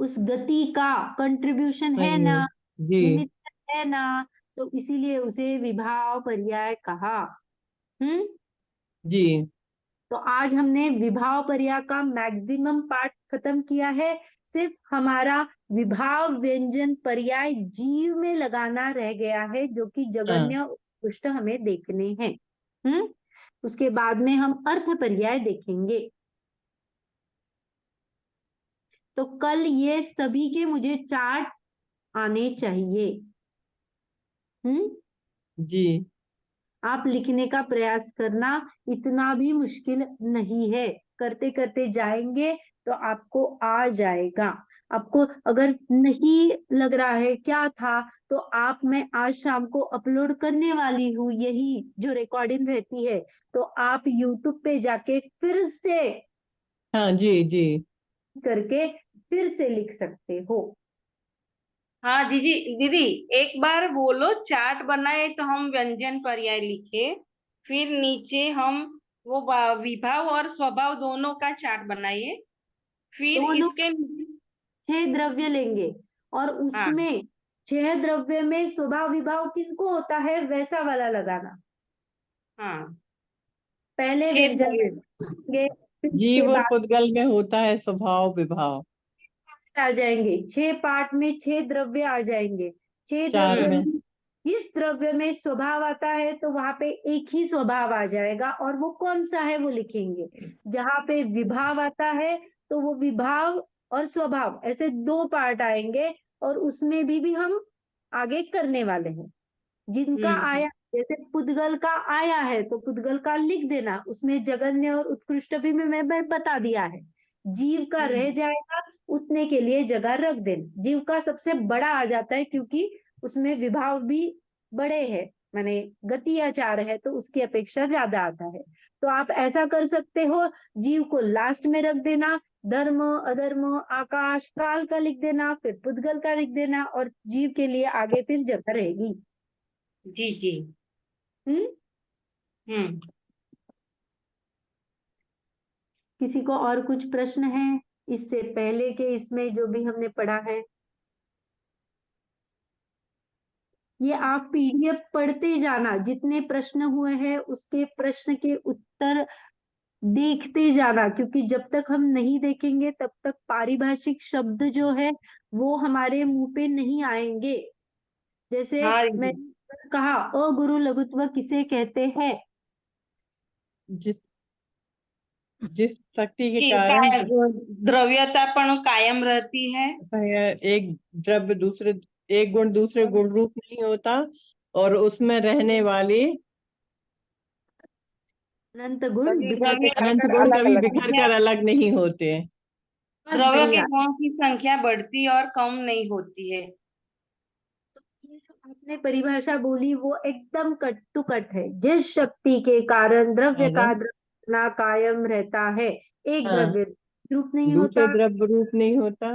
उस गति का कंट्रीब्यूशन है सही है। ना, जी निमित्त है ना, तो इसीलिए उसे विभाव पर्याय कहा। जी तो आज हमने विभाव पर्याय का मैक्सिमम पार्ट खत्म किया है। सिर्फ हमारा विभाव व्यंजन पर्याय जीव में लगाना रह गया है, जो कि हाँ जगन्य उत्कृष्ट हमें देखने हैं। उसके बाद में हम अर्थ पर्याय देखेंगे। तो कल ये सभी के मुझे चार्ट आने चाहिए। जी आप लिखने का प्रयास करना, इतना भी मुश्किल नहीं है, करते करते जाएंगे तो आपको आ जाएगा। आपको अगर नहीं लग रहा है क्या था, तो आप, मैं आज शाम को अपलोड करने वाली हूँ यही जो रिकॉर्डिंग रहती है, तो आप यूट्यूब पे जाके फिर से हाँ जी जी करके फिर से लिख सकते हो। हाँ दीदी, दीदी एक बार बोलो, चार्ट बनाए तो हम व्यंजन पर्याय लिखे, फिर नीचे हम वो विभाव और स्वभाव दोनों का चार्ट बनाइए, फिर दोनों इसके 6 द्रव्य लेंगे और हाँ उसमें 6 द्रव्य में स्वभाव विभाव किसको होता है वैसा वाला लगाना। हाँ पहले 6 व्यंजन लेंगे, फिर उसके जीव और बाद पुद्गल में होता है स्वभाव विभाव। आ जाएंगे 6 पार्ट में 6 द्रव्य आ जाएंगे। 6 चार द्रव्य में में जिस द्रव्य में स्वभाव आता है तो वहां पे एक ही स्वभाव आ जाएगा, और वो कौन सा है वो लिखेंगे। जहां पे विभाव आता है तो वो विभाव और स्वभाव ऐसे 2 पार्ट आएंगे, और उसमें भी हम आगे करने वाले हैं। जिनका हम्म आया, जैसे पुद्गल का आया है तो पुद्गल का लिख देना, उसमें जगन्य और उत्कृष्ट भी मैं बता दिया है। जीव का रह जाएगा, उतने के लिए जगह रख देना। जीव का सबसे बड़ा आ जाता है क्योंकि उसमें विभाव भी बड़े हैं, माने गति या चार है तो उसकी अपेक्षा ज्यादा आता है। तो आप ऐसा कर सकते हो, जीव को लास्ट में रख देना, धर्म अधर्म आकाश काल का लिख देना, फिर पुद्गल का लिख देना, और जीव के लिए आगे फिर जगह रहेगी। जी जी हम्म हम्म किसी को और कुछ प्रश्न है इससे पहले के इसमें जो भी हमने पढ़ा है। ये आप पीडीएफ पढ़ते जाना, जितने प्रश्न हुए हैं उसके प्रश्न के उत्तर देखते जाना, क्योंकि जब तक हम नहीं देखेंगे तब तक पारिभाषिक शब्द जो है वो हमारे मुंह पे नहीं आएंगे। जैसे हाँ मैंने कहा अगुरु लघुत्व किसे कहते हैं, जिस जिस शक्ति के कि कारण द्रव्यता पण कायम रहती है। एक द्रव्य दूसरे, एक गुण दूसरे गुण रूप नहीं होता, और उसमें रहने वाले अनंत गुण सभी बिखर द्रव्य कर अनंत बिखर गुण अलग कभी अलग बिखर कर अलग नहीं होते। बहुत द्रव्यों के बढ़िया। गुणों की संख्या बढ़ती और कम नहीं होती है। ये जो आपने परिभाषा बोली वो एकदम कट टू कट है। जिस शक्ति के कारण द्रव्य है ना? का द्रव्यना कायम रहता है, एक हाँ, द्रव्य रूप नहीं दूसरे होता द्रव्य रूप नहीं होता,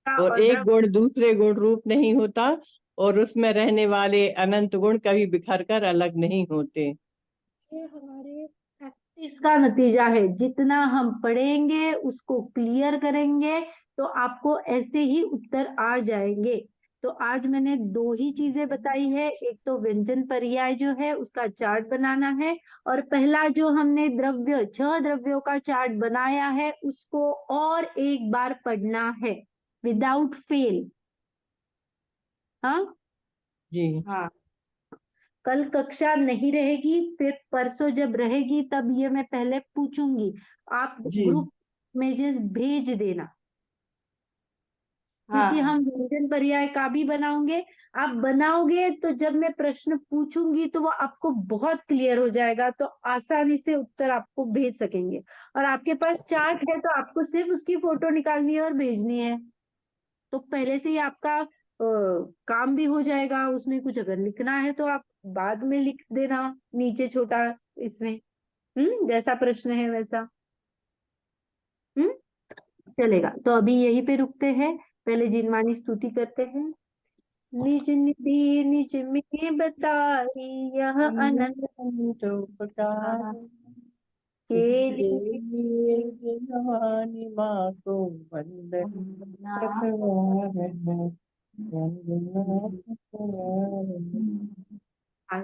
और और एक द्रव्य गुण दूसरे गुण रूप नहीं होता, और उसमें रहने वाले अनंत गुण कभी बिखर कर अलग नहीं होते। ये हमारे प्रैक्टिस का नतीजा है। जितना हम पढ़ेंगे उसको क्लियर करेंगे तो आपको ऐसे ही उत्तर आ जाएंगे। तो आज मैंने दो ही चीजें बताई है। एक तो व्यंजन पर्याय जो है उसका चार्ट बनाना है, और पहला जो हमने द्रव्य 6 द्रव्यों का चार्ट बनाया है उसको और एक बार पढ़ना है विदाउट फेल। हाँ, जी हाँ कल कक्षा नहीं रहेगी, फिर परसों जब रहेगी तब ये मैं पहले पूछूंगी। आप जी ग्रुप इमेजेस भेज देना, क्योंकि हाँ हम व्यंजन पर्याय का भी बनाओगे। आप बनाओगे तो जब मैं प्रश्न पूछूंगी तो वो आपको बहुत क्लियर हो जाएगा, तो आसानी से उत्तर आपको भेज सकेंगे। और आपके पास चार्ट है तो आपको सिर्फ उसकी फोटो निकालनी है और भेजनी है, तो पहले से ही आपका काम भी हो जाएगा। उसमें कुछ अगर लिखना है तो आप बाद में लिख देना नीचे छोटा इसमें। जैसा प्रश्न है वैसा। हम्म चलेगा। तो अभी यहीं पे रुकते हैं, पहले जिनवानी स्तुति करते हैं। निज निधि निज में बताई यह अनंत उपकार के इसके लिए लिए भगवानी माँ को वंदन प्रकवार है, वंदना प्रकवार है। आज